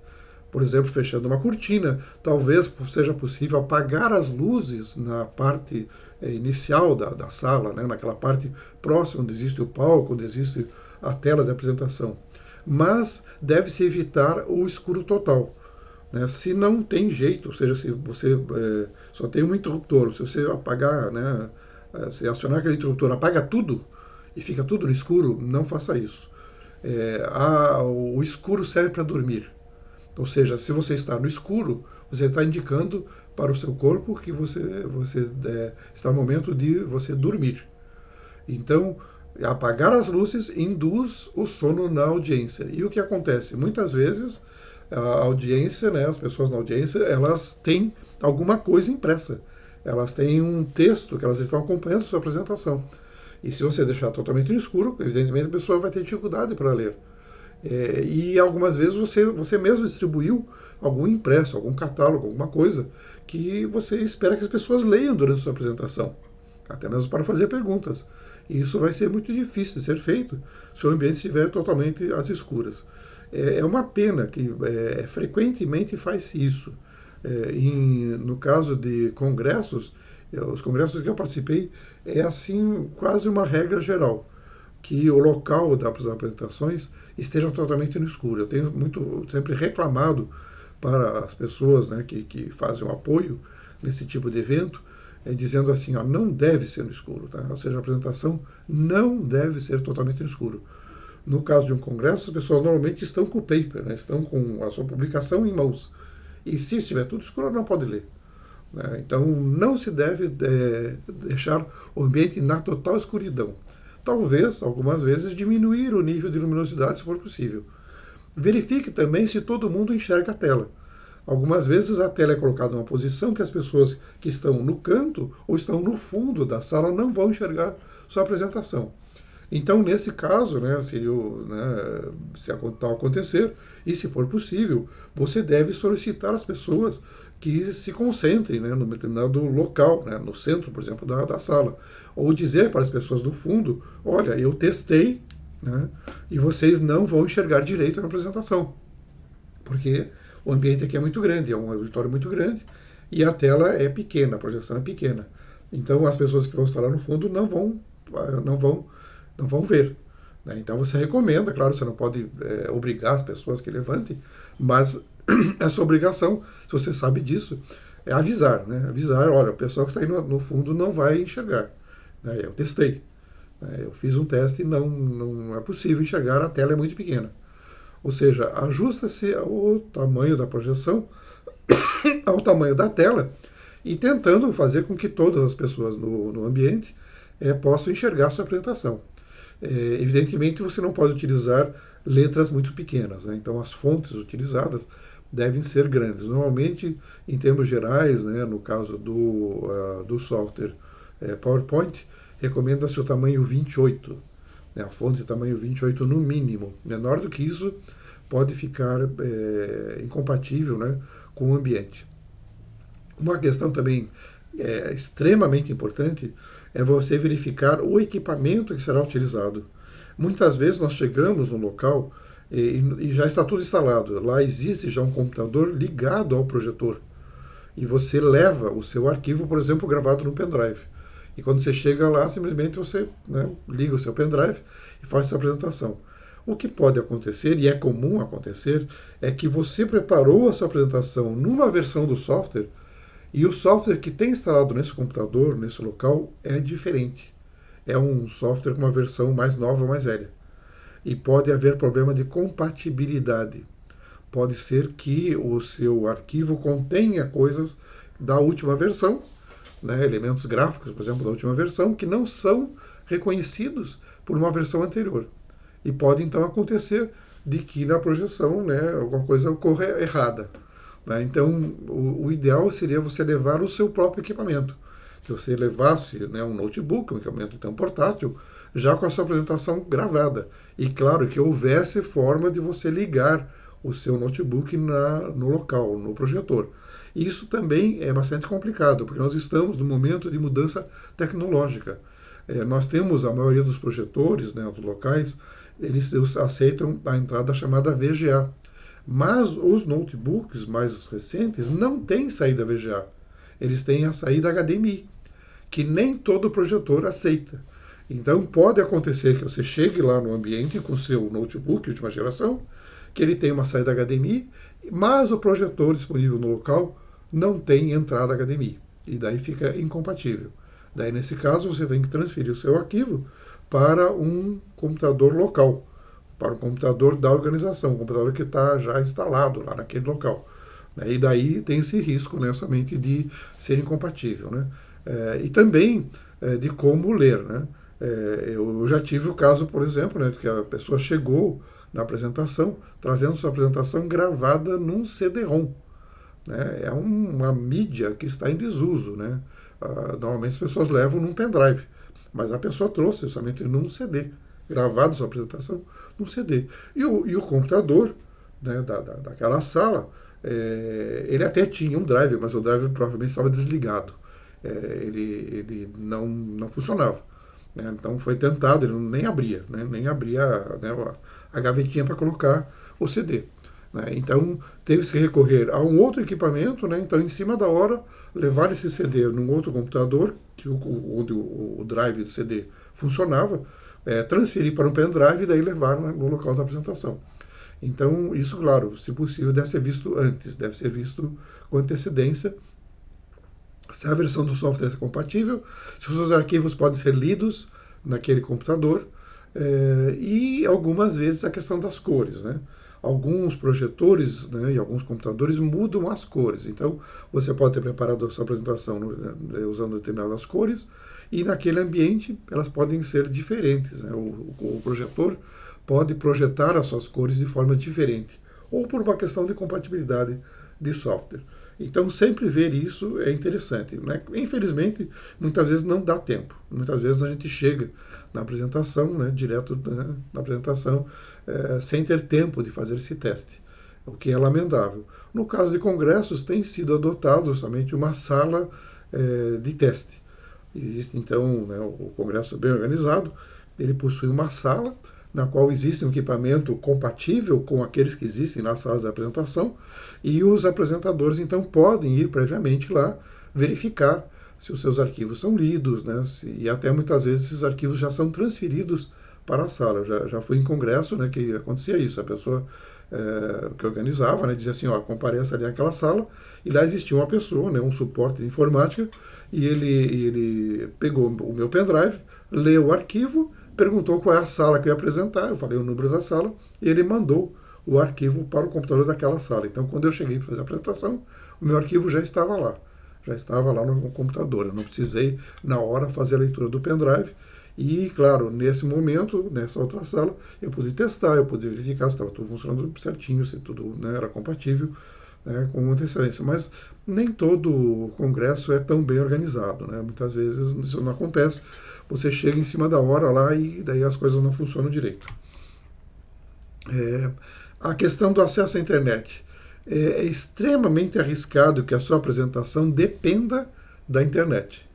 Por exemplo, fechando uma cortina, talvez seja possível apagar as luzes na parte inicial da sala, né? Naquela parte próxima onde existe o palco, onde existe a tela de apresentação. Mas deve-se evitar o escuro total. Né? Se não tem jeito, ou seja, se você só tem um interruptor, se você apagar, né, se acionar aquele interruptor, apaga tudo e fica tudo no escuro, não faça isso. O escuro serve para dormir. Ou seja, se você está no escuro, você está indicando para o seu corpo que você está no momento de você dormir. Então, apagar as luzes induz o sono na audiência. E o que acontece? Muitas vezes a audiência, né, as pessoas na audiência, elas têm alguma coisa impressa. Elas têm um texto que elas estão acompanhando a sua apresentação. E se você deixar totalmente no escuro, evidentemente a pessoa vai ter dificuldade para ler. E algumas vezes você mesmo distribuiu algum impresso, algum catálogo, alguma coisa que você espera que as pessoas leiam durante a sua apresentação, até mesmo para fazer perguntas. E isso vai ser muito difícil de ser feito se o ambiente estiver totalmente às escuras. É uma pena que frequentemente faz isso. No caso de congressos, os congressos que eu participei, é assim quase uma regra geral, que o local das apresentações esteja totalmente no escuro. Eu tenho sempre reclamado para as pessoas, né, que fazem o apoio nesse tipo de evento, dizendo assim, ó, não deve ser no escuro. Tá? Ou seja, a apresentação não deve ser totalmente no escuro. No caso de um congresso, as pessoas normalmente estão com o paper, né, estão com a sua publicação em mãos. E se estiver tudo escuro, não pode ler. Né? Então, não se deve deixar o ambiente na total escuridão. Talvez, algumas vezes, diminuir o nível de luminosidade, se for possível. Verifique também se todo mundo enxerga a tela. Algumas vezes a tela é colocada numa posição que as pessoas que estão no canto ou estão no fundo da sala não vão enxergar sua apresentação. Então, nesse caso, né, seria, né, se tal acontecer, e se for possível, você deve solicitar às pessoas que se concentrem, né, num determinado local, né, no centro, por exemplo, da sala. Ou dizer para as pessoas do fundo, olha, eu testei, né, e vocês não vão enxergar direito na apresentação. Porque o ambiente aqui é muito grande, é um auditório muito grande, e a tela é pequena, a projeção é pequena. Então, as pessoas que vão estar lá no fundo não vão ver. Né? Então você recomenda, claro, você não pode obrigar as pessoas que levantem, mas essa obrigação, se você sabe disso, é avisar. Né? Avisar, olha, o pessoal que está aí no fundo não vai enxergar. Né? Eu testei. Né? Eu fiz um teste e não é possível enxergar, a tela é muito pequena. Ou seja, ajusta-se o tamanho da projeção ao tamanho da tela e tentando fazer com que todas as pessoas no ambiente possam enxergar sua apresentação. Evidentemente, você não pode utilizar letras muito pequenas, né? Então as fontes utilizadas devem ser grandes. Normalmente, em termos gerais, né, no caso do software PowerPoint, recomenda-se o tamanho 28, né, a fonte de tamanho 28 no mínimo. Menor do que isso, pode ficar incompatível, né, com o ambiente. Uma questão também extremamente importante é você verificar o equipamento que será utilizado. Muitas vezes nós chegamos no local e já está tudo instalado. Lá existe já um computador ligado ao projetor. E você leva o seu arquivo, por exemplo, gravado no pendrive. E quando você chega lá, simplesmente você, né, liga o seu pendrive e faz a sua apresentação. O que pode acontecer, e é comum acontecer, é que você preparou a sua apresentação numa versão do software e o software que tem instalado nesse computador, nesse local, é diferente. É um software com uma versão mais nova, mais velha. E pode haver problema de compatibilidade. Pode ser que o seu arquivo contenha coisas da última versão, né, elementos gráficos, por exemplo, da última versão, que não são reconhecidos por uma versão anterior. E pode então acontecer de que na projeção, né, alguma coisa ocorra errada. Né? Então, o ideal seria você levar o seu próprio equipamento. Que você levasse, né, um notebook, um equipamento então portátil, já com a sua apresentação gravada. E claro que houvesse forma de você ligar o seu notebook no local, no projetor. Isso também é bastante complicado, porque nós estamos num momento de mudança tecnológica. Nós temos a maioria dos projetores, né, dos locais, eles aceitam a entrada chamada VGA. Mas os notebooks mais recentes não têm saída VGA. Eles têm a saída HDMI, que nem todo projetor aceita. Então pode acontecer que você chegue lá no ambiente com o seu notebook última geração, que ele tem uma saída HDMI, mas o projetor disponível no local não tem entrada HDMI. E daí fica incompatível. Daí, nesse caso, você tem que transferir o seu arquivo para um computador local, para um computador da organização, um computador que está já instalado lá naquele local. E daí tem esse risco, né, somente de ser incompatível. Né? E também de como ler. Né? Eu já tive o caso, por exemplo, né, que a pessoa chegou na apresentação, trazendo sua apresentação gravada num CD-ROM. Né? É uma mídia que está em desuso. Né? Normalmente as pessoas levam num pendrive, mas a pessoa trouxe somente num CD, gravado sua apresentação num CD. E o computador, né, daquela sala, ele até tinha um drive, mas o drive provavelmente estava desligado. Ele não funcionava. Né? Então foi tentado, ele nem abria, né? Nem abria, né, a gavetinha para colocar o CD. Né? Então teve que recorrer a um outro equipamento, né? Então em cima da hora levar esse CD num outro computador, onde o drive do CD funcionava, transferir para um pendrive e daí levar no local da apresentação. Então isso, claro, se possível, deve ser visto antes, deve ser visto com antecedência, se a versão do software é compatível, se os seus arquivos podem ser lidos naquele computador, e algumas vezes a questão das cores. Né? alguns projetores, né, e alguns computadores mudam as cores. Então, você pode ter preparado a sua apresentação usando determinadas cores, e naquele ambiente elas podem ser diferentes, né? O projetor pode projetar as suas cores de forma diferente, ou por uma questão de compatibilidade de software. Então, sempre ver isso é interessante, né? Infelizmente, muitas vezes não dá tempo. Muitas vezes a gente chega na apresentação, né, direto, né, na apresentação, sem ter tempo de fazer esse teste, o que é lamentável. No caso de congressos, tem sido adotado somente uma sala de teste. Existe, então, né, o congresso bem organizado, ele possui uma sala na qual existe um equipamento compatível com aqueles que existem nas salas de apresentação, e os apresentadores, então, podem ir previamente lá verificar se os seus arquivos são lidos, né, e até muitas vezes esses arquivos já são transferidos para a sala. Eu já fui em congresso, né, que acontecia isso, a pessoa que organizava, né, dizia assim, ó, compareça ali naquela sala, e lá existia uma pessoa, né, um suporte de informática, e ele pegou o meu pendrive, leu o arquivo, perguntou qual é a sala que eu ia apresentar, eu falei o número da sala, e ele mandou o arquivo para o computador daquela sala. Então, quando eu cheguei para fazer a apresentação, o meu arquivo já estava lá no computador. Eu não precisei, na hora, fazer a leitura do pendrive. E, claro, nesse momento, nessa outra sala, eu pude testar, eu pude verificar se estava tudo funcionando certinho, se tudo, né, era compatível, né, com antecedência. Mas nem todo congresso é tão bem organizado, né? Muitas vezes isso não acontece. Você chega em cima da hora lá e daí as coisas não funcionam direito. A questão do acesso à internet. É extremamente arriscado que a sua apresentação dependa da internet.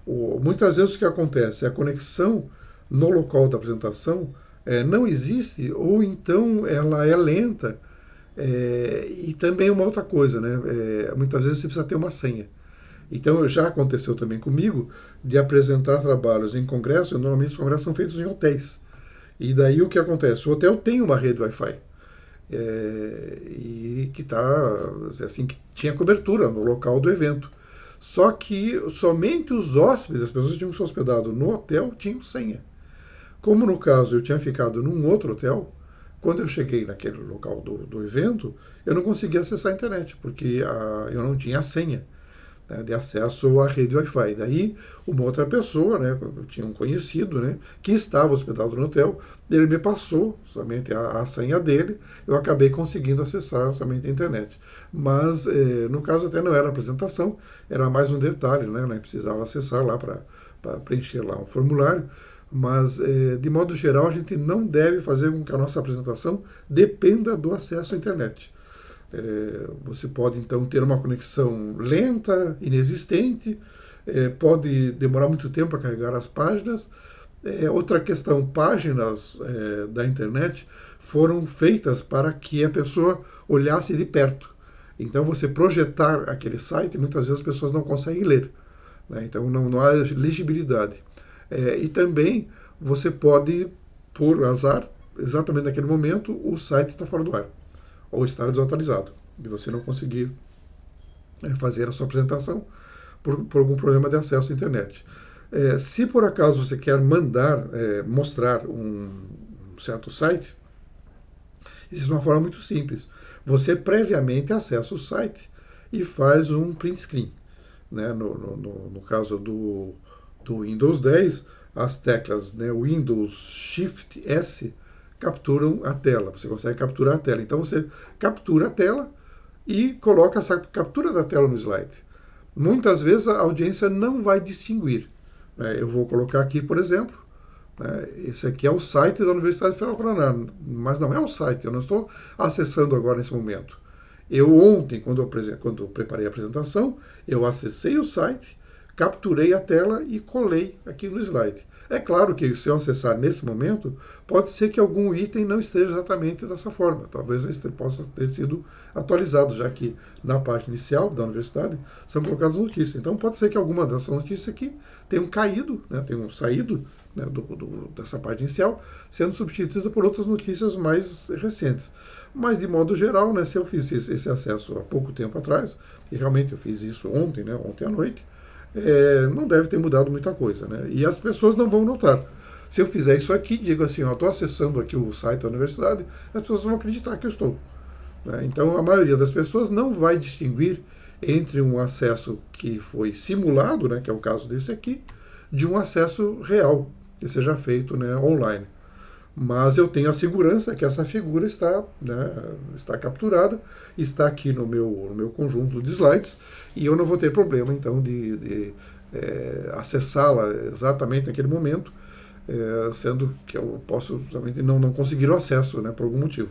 Muitas vezes o que acontece é a conexão no local da apresentação não existe, ou então ela é lenta. E também uma outra coisa, né? Muitas vezes você precisa ter uma senha. Então, já aconteceu também comigo de apresentar trabalhos em congresso. Normalmente os congressos são feitos em hotéis. E daí o que acontece? O hotel tem uma rede Wi-Fi. E que assim, que tinha cobertura no local do evento. Só que somente os hóspedes, as pessoas que tinham se hospedado no hotel, tinham senha. Como no caso eu tinha ficado num outro hotel, quando eu cheguei naquele local do evento, eu não conseguia acessar a internet, porque eu não tinha a senha, né, de acesso à rede Wi-Fi. Daí, uma outra pessoa, né, eu tinha um conhecido, né, que estava hospedado no hotel, ele me passou somente a senha dele, eu acabei conseguindo acessar somente a internet. Mas, no caso, até não era apresentação, era mais um detalhe, né, precisava acessar lá para preencher lá um formulário. Mas, de modo geral, a gente não deve fazer com que a nossa apresentação dependa do acesso à internet. Você pode, então, ter uma conexão lenta, inexistente, pode demorar muito tempo para carregar as páginas. Outra questão, páginas da internet foram feitas para que a pessoa olhasse de perto. Então, você projetar aquele site, muitas vezes as pessoas não conseguem ler, né? Então, não há legibilidade. E também você pode, por azar, exatamente naquele momento, o site está fora do ar, ou estar desatualizado, e você não conseguir fazer a sua apresentação por algum problema de acesso à internet. Se por acaso você quer mostrar um certo site, existe uma forma muito simples. Você previamente acessa o site e faz um print screen, né? No caso do Windows 10, as teclas, né, Windows Shift S capturam a tela. Você consegue capturar a tela. Então você captura a tela e coloca essa captura da tela no slide. Muitas vezes a audiência não vai distinguir. Eu vou colocar aqui, por exemplo, esse aqui é o site da Universidade Federal do Paraná, mas não é o site, eu não estou acessando agora nesse momento. Eu ontem, quando eu preparei a apresentação, eu acessei o site, capturei a tela e colei aqui no slide. É claro que se eu acessar nesse momento, pode ser que algum item não esteja exatamente dessa forma. Talvez ele possa ter sido atualizado, já que na página inicial da universidade são colocadas notícias. Então pode ser que alguma dessas notícias aqui tenham caído, né, tenham saído, né, dessa página inicial, sendo substituída por outras notícias mais recentes. Mas, de modo geral, né, se eu fiz esse acesso há pouco tempo atrás, e realmente eu fiz isso ontem, né, ontem à noite, não deve ter mudado muita coisa, né? E as pessoas não vão notar. Se eu fizer isso aqui, digo assim, estou acessando aqui o site da universidade, as pessoas vão acreditar que eu estou. Né? Então, a maioria das pessoas não vai distinguir entre um acesso que foi simulado, né, que é o caso desse aqui, de um acesso real, que seja feito, né, online. Mas eu tenho a segurança que essa figura está, né, está capturada, está aqui no meu conjunto de slides, e eu não vou ter problema, então, de acessá-la exatamente naquele momento, sendo que eu posso somente não conseguir o acesso, né, por algum motivo.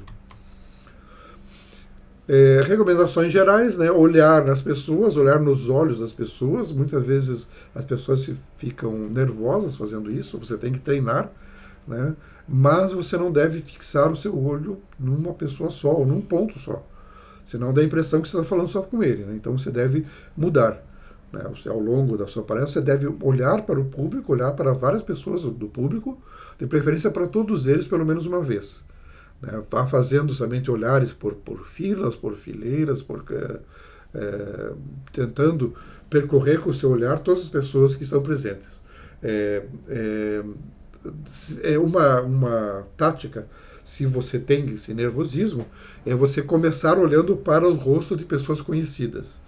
Recomendações gerais, né? Olhar nas pessoas, olhar nos olhos das pessoas. Muitas vezes as pessoas ficam nervosas fazendo isso, você tem que treinar, né? Mas você não deve fixar o seu olho numa pessoa só, ou num ponto só. Senão dá a impressão que você está falando só com ele, né? Então você deve mudar. Né? Ao longo da sua palestra, você deve olhar para o público, olhar para várias pessoas do público, de preferência para todos eles pelo menos uma vez. Vá fazendo somente olhares por filas, por fileiras, tentando percorrer com o seu olhar todas as pessoas que estão presentes. Uma tática, se você tem esse nervosismo, é você começar olhando para o rosto de pessoas conhecidas.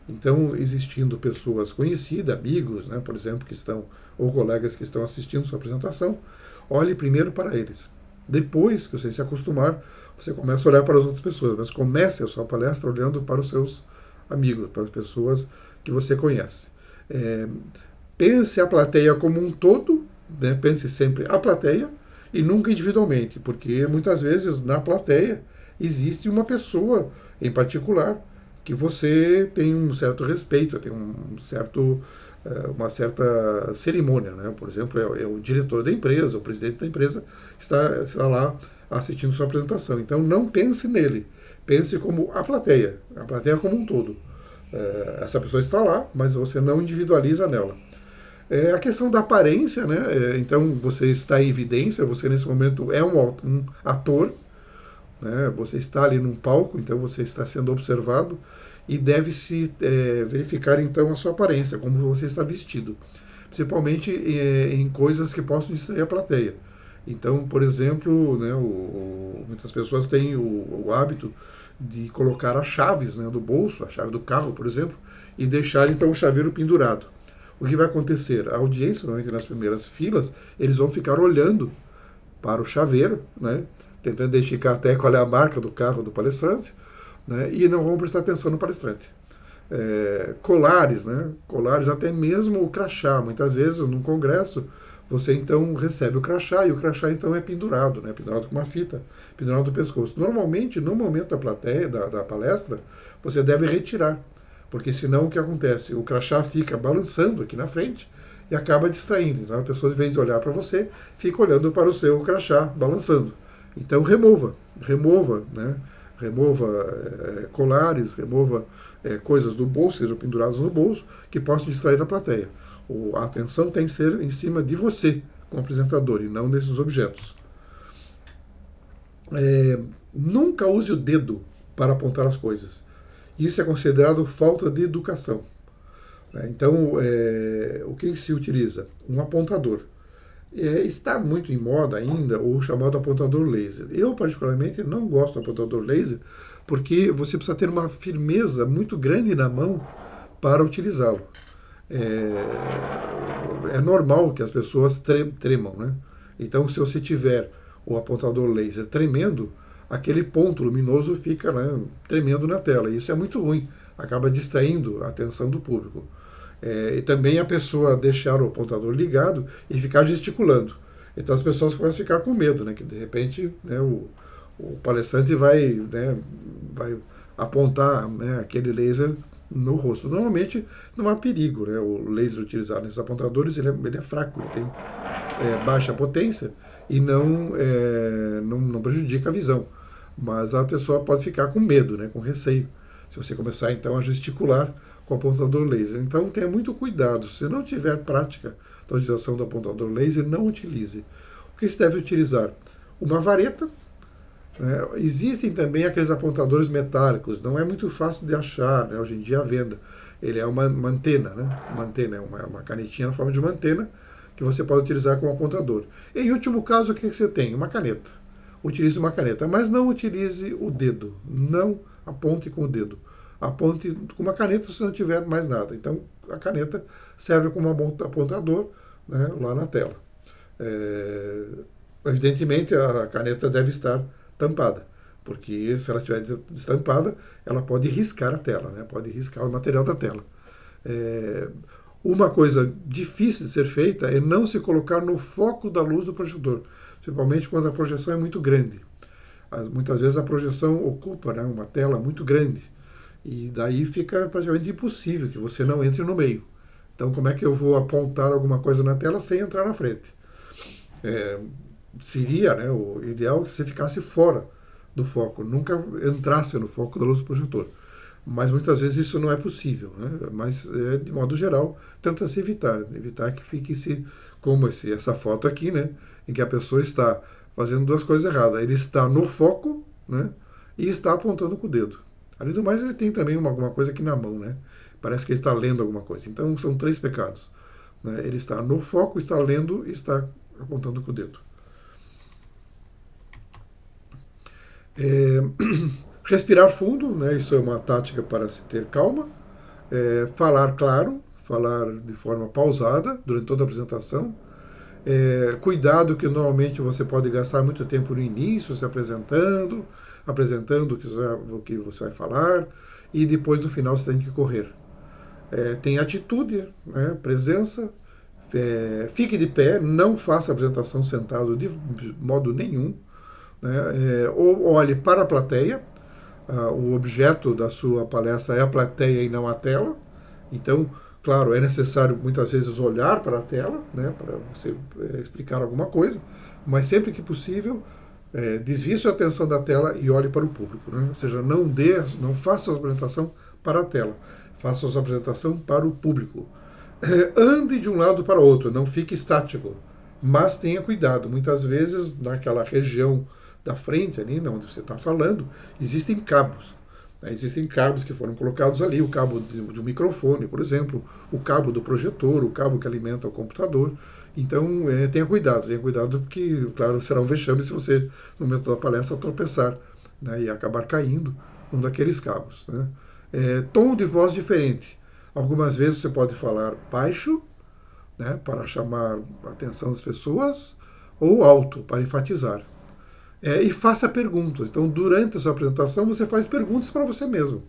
Então, existindo pessoas conhecidas, amigos, né, por exemplo, que estão, ou colegas que estão assistindo sua apresentação, olhe primeiro para eles. Depois que você se acostumar, você começa a olhar para as outras pessoas, mas comece a sua palestra olhando para os seus amigos, para as pessoas que você conhece. Pense a plateia como um todo, né? Pense sempre a plateia e nunca individualmente, porque muitas vezes na plateia existe uma pessoa em particular que você tem um certo respeito, tem uma certa cerimônia, né? Por exemplo, é o diretor da empresa, o presidente da empresa está lá assistindo sua apresentação. Então não pense nele, pense como a plateia como um todo. Essa pessoa está lá, mas você não individualiza nela. A questão da aparência, né? Então você está em evidência, você nesse momento é um ator, né? Você está ali num palco, então você está sendo observado e deve-se verificar então a sua aparência, como você está vestido, principalmente em coisas que possam distrair a plateia. Então, por exemplo, né, muitas pessoas têm o hábito de colocar as chaves, né, do bolso, a chave do carro, por exemplo, e deixar então o chaveiro pendurado. O que vai acontecer? A audiência, normalmente nas primeiras filas, eles vão ficar olhando para o chaveiro, né, tentando identificar até qual é a marca do carro do palestrante, né, e não vão prestar atenção no palestrante. Colares, né, colares, até mesmo o crachá. Muitas vezes, num congresso, você então recebe o crachá, e o crachá então é pendurado, né, pendurado com uma fita, pendurado no pescoço. Normalmente, no momento da palestra, você deve retirar, porque senão o que acontece? O crachá fica balançando aqui na frente e acaba distraindo. Então a pessoa, em vez de olhar para você, fica olhando para o seu crachá balançando. Então remova, né? Remova colares, remova coisas do bolso, sejam penduradas no bolso, que possam distrair a plateia. A atenção tem que ser em cima de você, como apresentador, e não desses objetos. Nunca use o dedo para apontar as coisas. Isso é considerado falta de educação. Então, o que se utiliza? Um apontador. Está muito em moda ainda o chamado apontador laser. Eu, particularmente, não gosto do apontador laser porque você precisa ter uma firmeza muito grande na mão para utilizá-lo. É normal que as pessoas tremam, né? Então, se você tiver o apontador laser tremendo, aquele ponto luminoso fica, né, tremendo na tela. E isso é muito ruim, acaba distraindo a atenção do público. E também a pessoa deixar o apontador ligado e ficar gesticulando. Então as pessoas começam a ficar com medo, né, que de repente, né, o palestrante vai apontar, né, aquele laser no rosto. Normalmente não há perigo, né, o laser utilizado nesses apontadores ele é fraco, ele tem baixa potência e não prejudica a visão. Mas a pessoa pode ficar com medo, né, com receio, se você começar então a gesticular com o apontador laser. Então tenha muito cuidado. Se não tiver prática da utilização do apontador laser, não utilize. O que se deve utilizar? Uma vareta. Né? Existem também aqueles apontadores metálicos. Não é muito fácil de achar, né, hoje em dia à venda. Ele é uma antena, né? Uma antena, é uma canetinha na forma de uma antena que você pode utilizar como apontador. Em último caso, o que você tem? Uma caneta. Utilize uma caneta, mas não utilize o dedo. Não aponte com o dedo. Aponte com uma caneta se não tiver mais nada. Então, a caneta serve como apontador, né, lá na tela. Evidentemente, a caneta deve estar tampada, porque se ela estiver destampada, ela pode riscar a tela, né, pode riscar o material da tela. Uma coisa difícil de ser feita é não se colocar no foco da luz do projetor, principalmente quando a projeção é muito grande. Muitas vezes a projeção ocupa, né, uma tela muito grande, e daí fica praticamente impossível que você não entre no meio. Então, como é que eu vou apontar alguma coisa na tela sem entrar na frente? Seria, né, o ideal que você ficasse fora do foco, nunca entrasse no foco da luz do projetor. Mas muitas vezes isso não é possível, né? Mas, de modo geral, tenta-se evitar que fique como essa foto aqui, né, em que a pessoa está fazendo duas coisas erradas. Ele está no foco, né, e está apontando com o dedo. Além do mais, ele tem também alguma coisa aqui na mão, né? Parece que ele está lendo alguma coisa. Então, são 3 pecados, né? Ele está no foco, está lendo e está apontando com o dedo. Respirar fundo, né? Isso é uma tática para se ter calma. Falar claro, falar de forma pausada durante toda a apresentação. Cuidado que normalmente você pode gastar muito tempo no início se apresentando o que você vai falar, e depois no final você tem que correr. Tem atitude, né, presença, fique de pé, não faça apresentação sentado de modo nenhum, né, ou olhe para a plateia. O objeto da sua palestra é a plateia e não a tela. Então, claro, é necessário muitas vezes olhar para a tela, né, para você explicar alguma coisa, mas sempre que possível, desvie sua atenção da tela e olhe para o público. Né? Ou seja, não faça a apresentação para a tela, faça a apresentação para o público. Ande de um lado para o outro, não fique estático, mas tenha cuidado. Muitas vezes, naquela região da frente, ali onde você está falando, existem cabos. Existem cabos que foram colocados ali, o cabo de um microfone, por exemplo, o cabo do projetor, o cabo que alimenta o computador. Então, tenha cuidado porque, claro, será um vexame se você, no momento da palestra, tropeçar, né, e acabar caindo num daqueles cabos. Né. Tom de voz diferente. Algumas vezes você pode falar baixo, né, para chamar a atenção das pessoas, ou alto, para enfatizar. E faça perguntas. Então, durante a sua apresentação, você faz perguntas para você mesmo.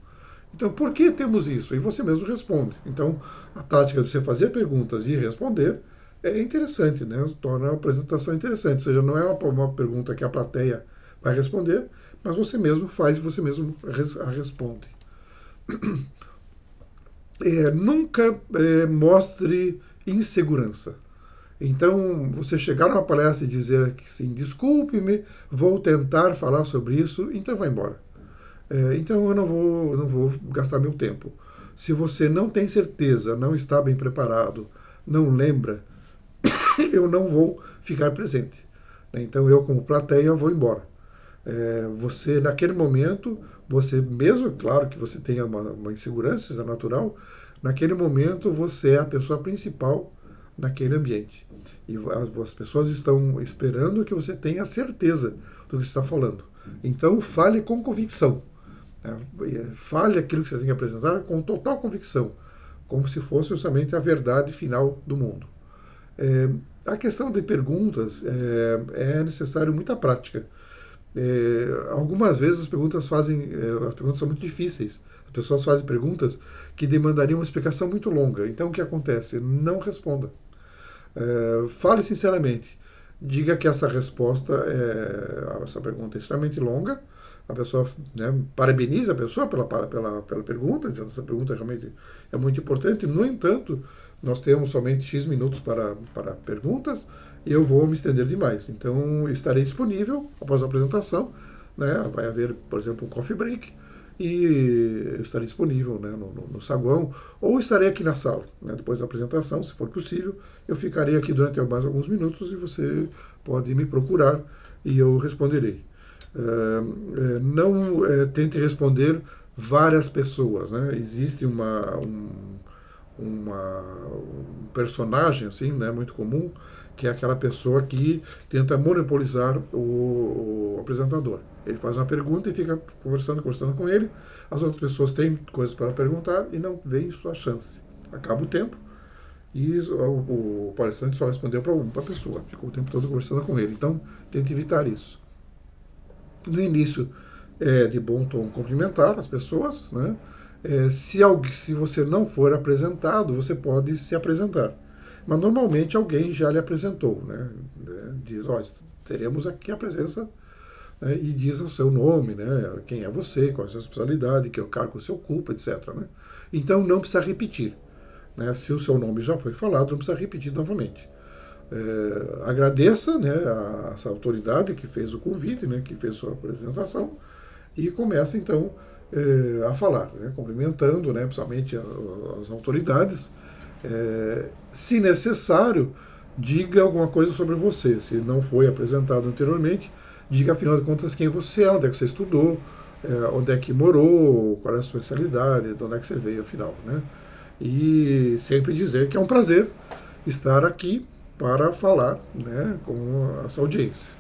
Então, por que temos isso? E você mesmo responde. Então, a tática de você fazer perguntas e responder é interessante, né? Torna a apresentação interessante. Ou seja, não é uma pergunta que a plateia vai responder, mas você mesmo faz e você mesmo a responde. Nunca mostre insegurança. Então, você chegar numa palestra e dizer que sim, desculpe-me, vou tentar falar sobre isso, então vai embora. Então eu não vou gastar meu tempo. Se você não tem certeza, não está bem preparado, não lembra, eu não vou ficar presente. Então eu, como plateia, vou embora. Você, naquele momento, você mesmo, claro que você tenha uma insegurança, isso é natural, naquele momento você é a pessoa principal naquele ambiente. E as pessoas estão esperando que você tenha certeza do que está falando. Então, fale com convicção. Fale aquilo que você tem que apresentar com total convicção, como se fosse justamente a verdade final do mundo. A questão de perguntas é necessário muita prática. Algumas vezes as perguntas são muito difíceis. As pessoas fazem perguntas que demandariam uma explicação muito longa. Então, o que acontece? Não responda. Fale sinceramente. Diga que essa essa pergunta é extremamente longa. A pessoa, né, parabeniza a pessoa pela pergunta, dizendo que essa pergunta realmente é muito importante. No entanto, nós temos somente X minutos para perguntas e eu vou me estender demais. Então, estarei disponível após a apresentação. Né, vai haver, por exemplo, um coffee break e eu estarei disponível, né, no saguão, ou estarei aqui na sala, né, depois da apresentação, se for possível. Eu ficarei aqui durante mais alguns minutos e você pode me procurar e eu responderei. Não tente responder várias pessoas. Né? Existe um personagem assim, né, muito comum, que é aquela pessoa que tenta monopolizar o apresentador. Ele faz uma pergunta e fica conversando com ele, as outras pessoas têm coisas para perguntar e não veem sua chance. Acaba o tempo e o palestrante só respondeu para uma pessoa, ficou o tempo todo conversando com ele. Então, tente evitar isso. No início, é de bom tom cumprimentar as pessoas, né? Se você não for apresentado, você pode se apresentar. Mas normalmente alguém já lhe apresentou, né? Diz, ó, teremos aqui a presença, né? E diz o seu nome, né? Quem é você, qual é a sua especialidade, que cargo você ocupa, etc. Né? Então não precisa repetir. Né? Se o seu nome já foi falado, não precisa repetir novamente. Agradeça, né, a essa autoridade que fez o convite, né, que fez sua apresentação, e começa então a falar, né, cumprimentando, né, principalmente as autoridades. Se necessário, diga alguma coisa sobre você. Se não foi apresentado anteriormente, diga afinal de contas quem você é, onde é que você estudou, onde é que morou, qual é a sua especialidade, de onde é que você veio afinal, né? E sempre dizer que é um prazer estar aqui para falar, né, com essa audiência.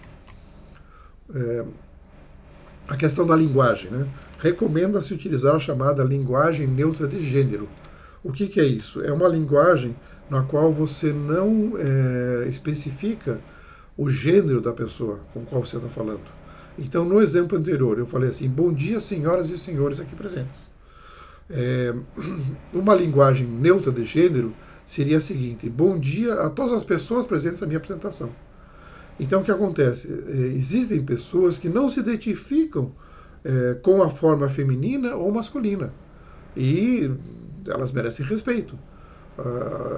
A questão da linguagem, né? Recomenda-se utilizar a chamada linguagem neutra de gênero. O que é isso? É uma linguagem na qual você não especifica o gênero da pessoa com qual você está falando. Então, no exemplo anterior, eu falei assim: bom dia, senhoras e senhores aqui presentes. Uma linguagem neutra de gênero seria a seguinte: bom dia a todas as pessoas presentes na minha apresentação. Então, o que acontece? Existem pessoas que não se identificam com a forma feminina ou masculina. E elas merecem respeito.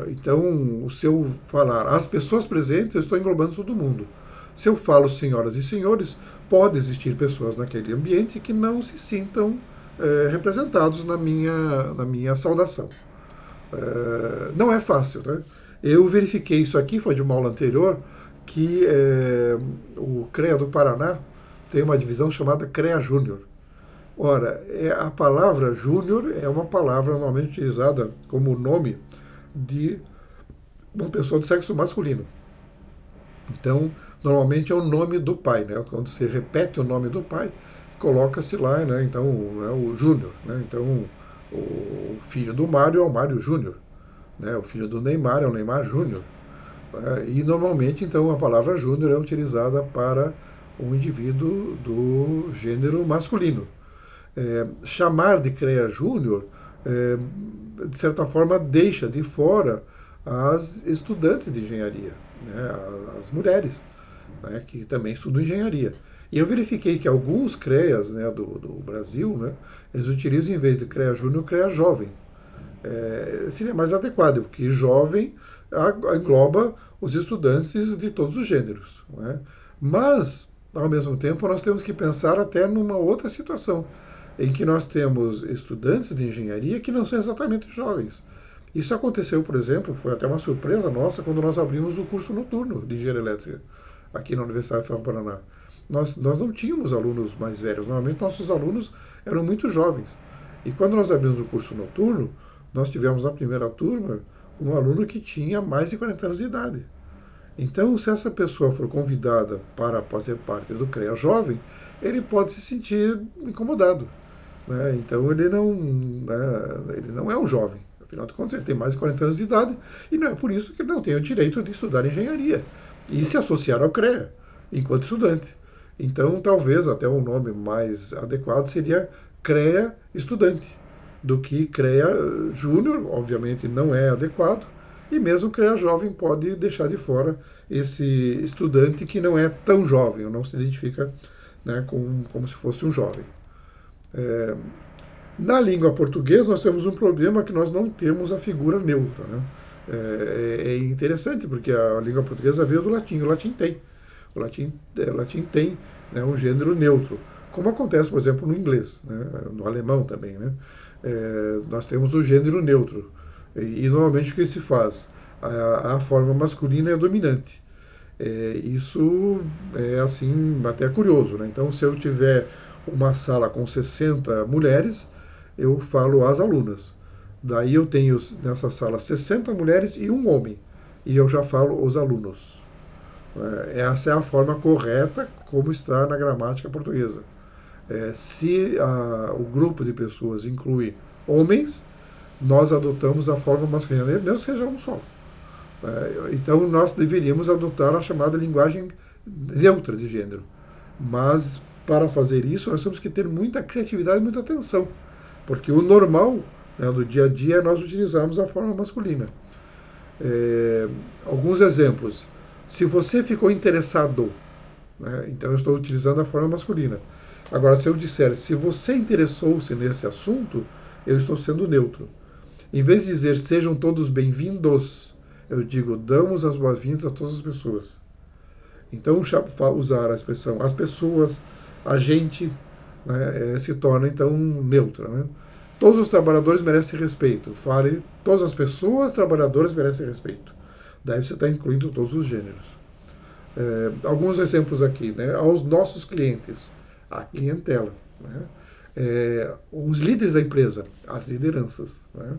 Então, se eu falar as pessoas presentes, eu estou englobando todo mundo. Se eu falo senhoras e senhores, pode existir pessoas naquele ambiente que não se sintam representados na minha saudação. Não é fácil, né? Eu verifiquei isso aqui, foi de uma aula anterior, que o CREA do Paraná tem uma divisão chamada CREA Júnior. Ora, a palavra júnior é uma palavra normalmente utilizada como nome de uma pessoa do sexo masculino. Então, normalmente é o nome do pai, né? Quando você repete o nome do pai, coloca-se lá, né? Então, o Júnior, né? Então, o filho do Mário é o Mário Júnior, né? O filho do Neymar é o Neymar Júnior. E normalmente, então, a palavra Júnior é utilizada para um indivíduo do gênero masculino. Chamar de CREA Júnior, de certa forma, deixa de fora as estudantes de engenharia, né? As mulheres, né, que também estudam engenharia. E eu verifiquei que alguns CREAs, né, do Brasil, né, eles utilizam, em vez de CREA Júnior, CREA Jovem. Seria mais adequado, porque jovem engloba os estudantes de todos os gêneros. Né? Mas, ao mesmo tempo, nós temos que pensar até numa outra situação, em que nós temos estudantes de engenharia que não são exatamente jovens. Isso aconteceu, por exemplo, que foi até uma surpresa nossa, quando nós abrimos o curso noturno de engenharia elétrica, aqui na Universidade Federal do Paraná. Nós não tínhamos alunos mais velhos, normalmente nossos alunos eram muito jovens. E quando nós abrimos o curso noturno, nós tivemos na primeira turma um aluno que tinha mais de 40 anos de idade. Então, se essa pessoa for convidada para fazer parte do CREA Jovem, ele pode se sentir incomodado. Né? Então, ele não é um jovem. Afinal de contas, ele tem mais de 40 anos de idade e não é por isso que ele não tem o direito de estudar engenharia e se associar ao CREA enquanto estudante. Então, talvez até um nome mais adequado seria CREA Estudante, do que CREA Júnior, obviamente não é adequado, e mesmo CREA Jovem pode deixar de fora esse estudante que não é tão jovem, ou não se identifica, né, como se fosse um jovem. Na língua portuguesa, nós temos um problema que nós não temos a figura neutra. Né? É interessante, porque a língua portuguesa veio do latim, o latim tem. O latim tem, né, um gênero neutro, como acontece, por exemplo, no inglês, né, no alemão também. Né? Nós temos o gênero neutro, e normalmente o que se faz? A forma masculina é dominante. Isso é assim, até curioso. Né? Então, se eu tiver uma sala com 60 mulheres, eu falo as alunas. Daí eu tenho nessa sala 60 mulheres e um homem. E eu já falo os alunos. Essa é a forma correta como está na gramática portuguesa. Se o grupo de pessoas inclui homens, nós adotamos a forma masculina, mesmo que seja um só. Então nós deveríamos adotar a chamada linguagem neutra de gênero. Mas para fazer isso nós temos que ter muita criatividade e muita atenção. Porque o normal, né, do dia a dia é nós utilizarmos a forma masculina. Alguns exemplos. Se você ficou interessado, né, então eu estou utilizando a forma masculina. Agora, se eu disser, se você interessou-se nesse assunto, eu estou sendo neutro. Em vez de dizer, sejam todos bem-vindos, eu digo, damos as boas-vindas a todas as pessoas. Então, usar a expressão as pessoas, a gente, né, se torna, então, neutra. Né? Todos os trabalhadores merecem respeito. Fale, todas as pessoas trabalhadoras merecem respeito. Daí você está incluindo todos os gêneros. Alguns exemplos aqui, né? Aos nossos clientes, a clientela, né? Os líderes da empresa, as lideranças, né?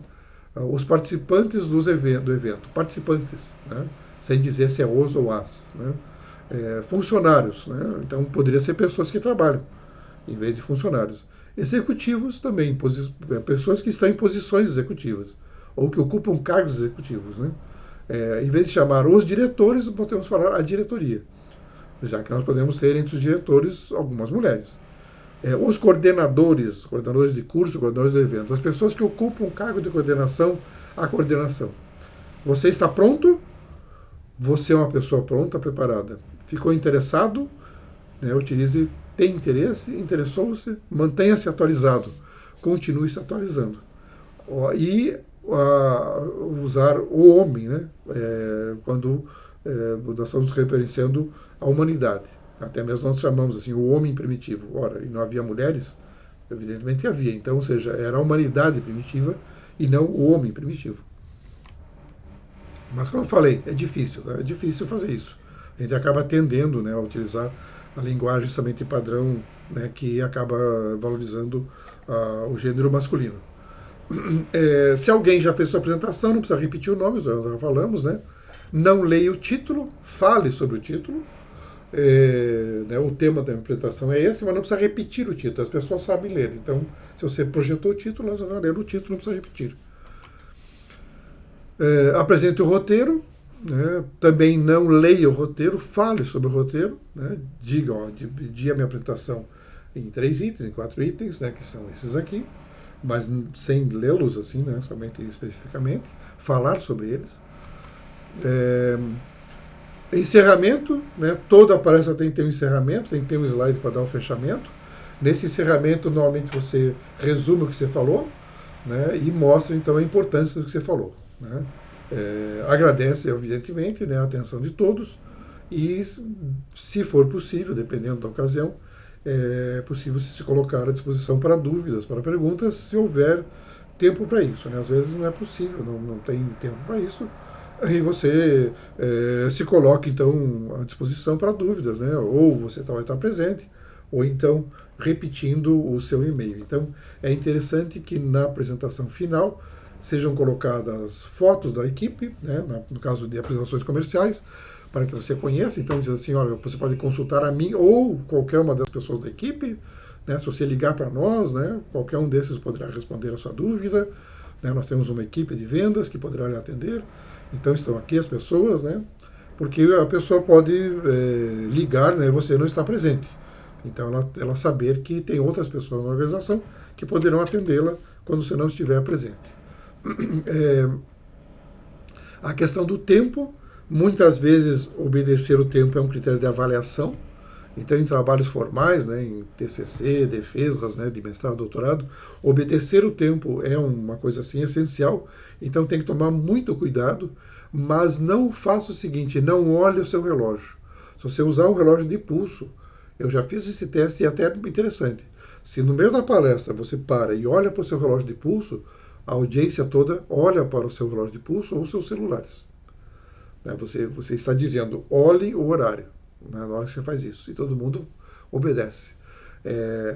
Os participantes do evento, participantes, né? Sem dizer se é os ou as, né? Funcionários, né? Então poderia ser pessoas que trabalham em vez de funcionários. Executivos também, pessoas que estão em posições executivas ou que ocupam cargos executivos, né? Em vez de chamar os diretores, podemos falar a diretoria, já que nós podemos ter entre os diretores algumas mulheres. Os coordenadores de curso, coordenadores de evento, as pessoas que ocupam o cargo de coordenação, a coordenação. Você está pronto? Você é uma pessoa pronta, preparada. Ficou interessado? Né, utilize tem interesse, interessou-se, mantenha-se atualizado, continue se atualizando. E usar o homem, né? Quando nós estamos referenciando a humanidade. Até mesmo nós chamamos assim o homem primitivo. Ora, e não havia mulheres? Evidentemente havia. Então, ou seja, era a humanidade primitiva e não o homem primitivo. Mas, como eu falei, é difícil. Né? É difícil fazer isso. A gente acaba tendendo, né, a utilizar a linguagem somente padrão, né, que acaba valorizando o gênero masculino. Se alguém já fez sua apresentação, não precisa repetir o nome, nós já falamos, né? Não leia o título, fale sobre o título. Né, o tema da apresentação é esse, mas não precisa repetir o título, as pessoas sabem ler. Então, se você projetou o título, elas vão ler o título, não precisa repetir. Apresente o roteiro, né? Também não leia o roteiro, fale sobre o roteiro, né? Diga, dividi a minha apresentação em 3 itens, em 4 itens, né? Que são esses aqui, mas sem lê-los assim, né? Somente especificamente, falar sobre eles. Encerramento, né? Toda palestra tem que ter um encerramento, tem que ter um slide para dar um fechamento. Nesse encerramento, normalmente você resume o que você falou, né? E mostra então a importância do que você falou, né? Agradece, evidentemente, né, a atenção de todos e, se for possível, dependendo da ocasião, é possível se colocar à disposição para dúvidas, para perguntas, se houver tempo para isso. Né? Às vezes não é possível, não tem tempo para isso, e você se coloca, então, à disposição para dúvidas, né? Ou você vai estar presente, ou então repetindo o seu e-mail. Então, é interessante que na apresentação final sejam colocadas fotos da equipe, né, no caso de apresentações comerciais, para que você conheça. Então, diz assim, olha, você pode consultar a mim ou qualquer uma das pessoas da equipe, né, se você ligar para nós, né, qualquer um desses poderá responder a sua dúvida. Né, nós temos uma equipe de vendas que poderá lhe atender. Então, estão aqui as pessoas, né, porque a pessoa pode ligar, né, e você não está presente. Então, ela saber que tem outras pessoas na organização que poderão atendê-la quando você não estiver presente. A questão do tempo, muitas vezes obedecer o tempo é um critério de avaliação. Então, em trabalhos formais, né, em TCC, defesas, né, de mestrado, doutorado, obedecer o tempo é uma coisa assim essencial. Então, tem que tomar muito cuidado, mas não faça o seguinte, não olhe o seu relógio. Se você usar um relógio de pulso, eu já fiz esse teste e é até interessante. Se no meio da palestra você para e olha para o seu relógio de pulso, a audiência toda olha para o seu relógio de pulso ou os seus celulares. Você está dizendo, olhe o horário, né, na hora que você faz isso. E todo mundo obedece.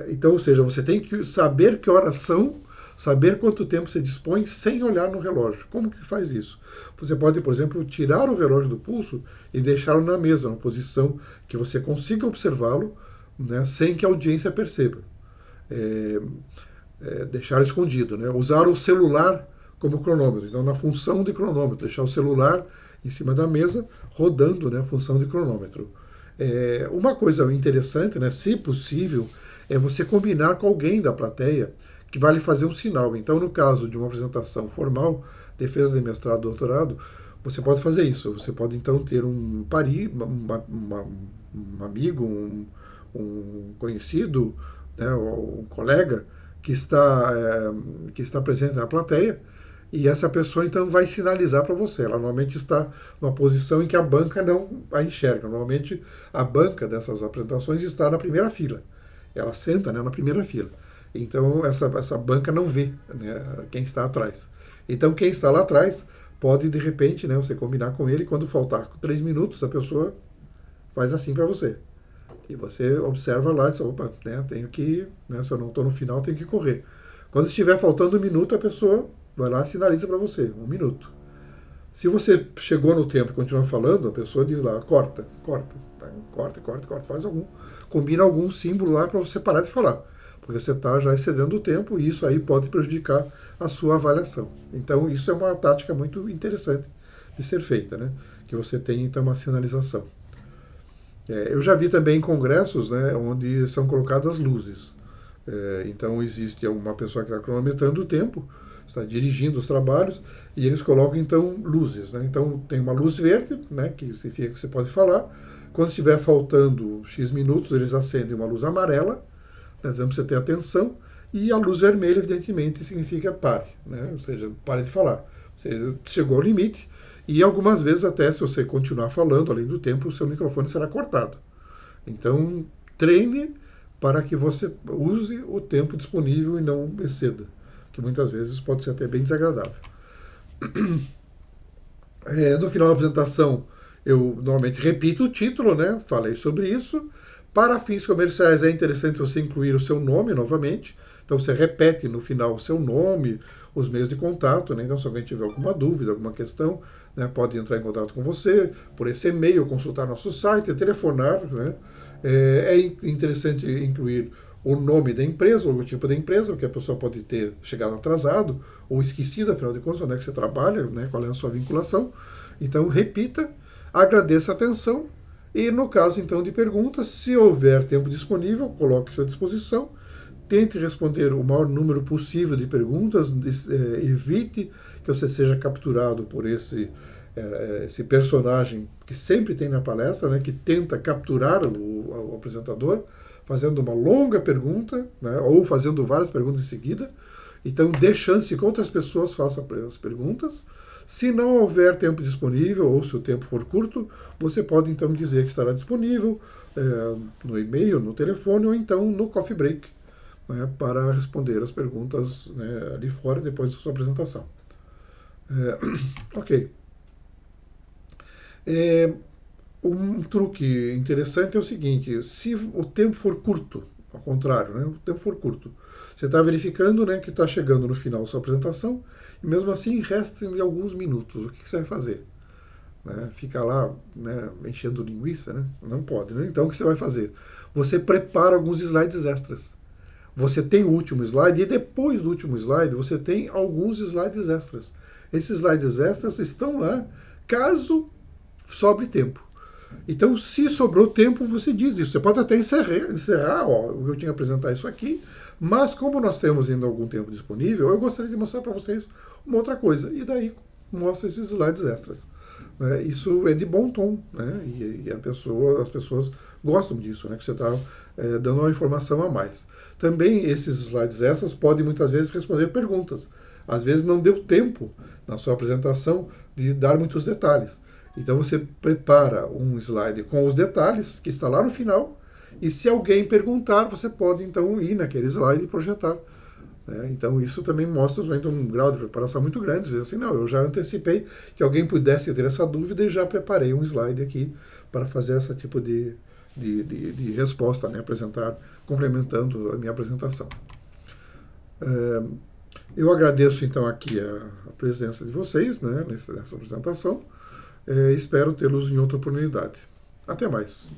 Então, ou seja, você tem que saber que horas são, Saber quanto tempo você dispõe sem olhar no relógio. Como que faz isso? Você pode, por exemplo, tirar o relógio do pulso e deixá-lo na mesa, numa posição que você consiga observá-lo, né, sem que a audiência perceba. Deixar escondido. Né? Usar o celular como cronômetro. Então, na função de cronômetro, deixar o celular em cima da mesa, rodando, né, a função de cronômetro. Uma coisa interessante, né, se possível, é você combinar com alguém da plateia que vai lhe fazer um sinal. Então, no caso de uma apresentação formal, defesa de mestrado, doutorado, você pode fazer isso. Você pode, então, ter um um amigo, um conhecido, né, um colega que está presente na plateia, e essa pessoa então vai sinalizar para você. Ela normalmente está numa posição em que a banca não a enxerga. Normalmente a banca dessas apresentações está na primeira fila. Ela senta, né, na primeira fila. Então essa banca não vê, né, quem está atrás. Então quem está lá atrás pode de repente, né, você combinar com ele, quando faltar 3 minutos a pessoa faz assim para você. E você observa lá e diz, opa, né, tenho que, né, se eu não estou no final, tenho que correr. Quando estiver faltando 1 minuto, a pessoa vai lá e sinaliza para você, 1 minuto. Se você chegou no tempo e continua falando, a pessoa diz lá, corta, corta, tá? Corta, faz combina algum símbolo lá para você parar de falar. Porque você está já excedendo o tempo e isso aí pode prejudicar a sua avaliação. Então, isso é uma tática muito interessante de ser feita, né? Que você tem, então, uma sinalização. Eu já vi também congressos, né, onde são colocadas luzes. Então existe uma pessoa que está cronometrando o tempo, está dirigindo os trabalhos, e eles colocam então luzes. Né? Então tem uma luz verde, né, que significa que você pode falar. Quando estiver faltando X minutos, eles acendem uma luz amarela, né, dizendo para você ter atenção, e a luz vermelha, evidentemente, significa pare, né? Ou seja, pare de falar. Você chegou ao limite. E algumas vezes até, se você continuar falando, além do tempo, o seu microfone será cortado. Então, treine para que você use o tempo disponível e não exceda, que muitas vezes pode ser até bem desagradável. No final da apresentação, eu normalmente repito o título, né? Falei sobre isso. Para fins comerciais é interessante você incluir o seu nome novamente. Então você repete no final o seu nome, os meios de contato, né? Então se alguém tiver alguma dúvida, alguma questão, né, pode entrar em contato com você por esse e-mail, consultar nosso site, telefonar, né? É interessante incluir o nome da empresa, o logotipo da empresa, porque a pessoa pode ter chegado atrasado ou esquecido, afinal de contas, onde é que você trabalha, né, qual é a sua vinculação. Então repita, agradeça a atenção e no caso então de perguntas, se houver tempo disponível, coloque-se à disposição. Tente responder o maior número possível de perguntas, evite que você seja capturado por esse personagem que sempre tem na palestra, né, que tenta capturar o apresentador, fazendo uma longa pergunta, né, ou fazendo várias perguntas em seguida. Então, dê chance que outras pessoas façam as perguntas. Se não houver tempo disponível, ou se o tempo for curto, você pode então dizer que estará disponível no e-mail, no telefone, ou então no coffee break, né, para responder as perguntas, né, ali fora, depois da sua apresentação. Ok. Um truque interessante é o seguinte: se o tempo for curto, ao contrário, né, o tempo for curto, você está verificando, né, que está chegando no final da sua apresentação, e mesmo assim restam alguns minutos. O que você vai fazer? Né? Fica lá, né, enchendo linguiça? Né? Não pode. Né? Então o que você vai fazer? Você prepara alguns slides extras. Você tem o último slide e depois do último slide você tem alguns slides extras. Esses slides extras estão lá caso sobre tempo. Então, se sobrou tempo, você diz isso. Você pode até encerrar, ó, eu tinha que apresentar isso aqui, mas como nós temos ainda algum tempo disponível, eu gostaria de mostrar para vocês uma outra coisa. E daí mostra esses slides extras. Isso é de bom tom, né? E as pessoas gostam disso, né? Que você está dando uma informação a mais. Também esses slides extras podem muitas vezes responder perguntas. Às vezes não deu tempo na sua apresentação de dar muitos detalhes. Então você prepara um slide com os detalhes, que está lá no final, e se alguém perguntar, você pode então ir naquele slide e projetar. Então isso também mostra um grau de preparação muito grande. Dizer assim, não, eu já antecipei que alguém pudesse ter essa dúvida e já preparei um slide aqui para fazer esse tipo de resposta, né, apresentar, complementando a minha apresentação. Eu agradeço então aqui a presença de vocês, né, nessa apresentação. Espero tê-los em outra oportunidade. Até mais.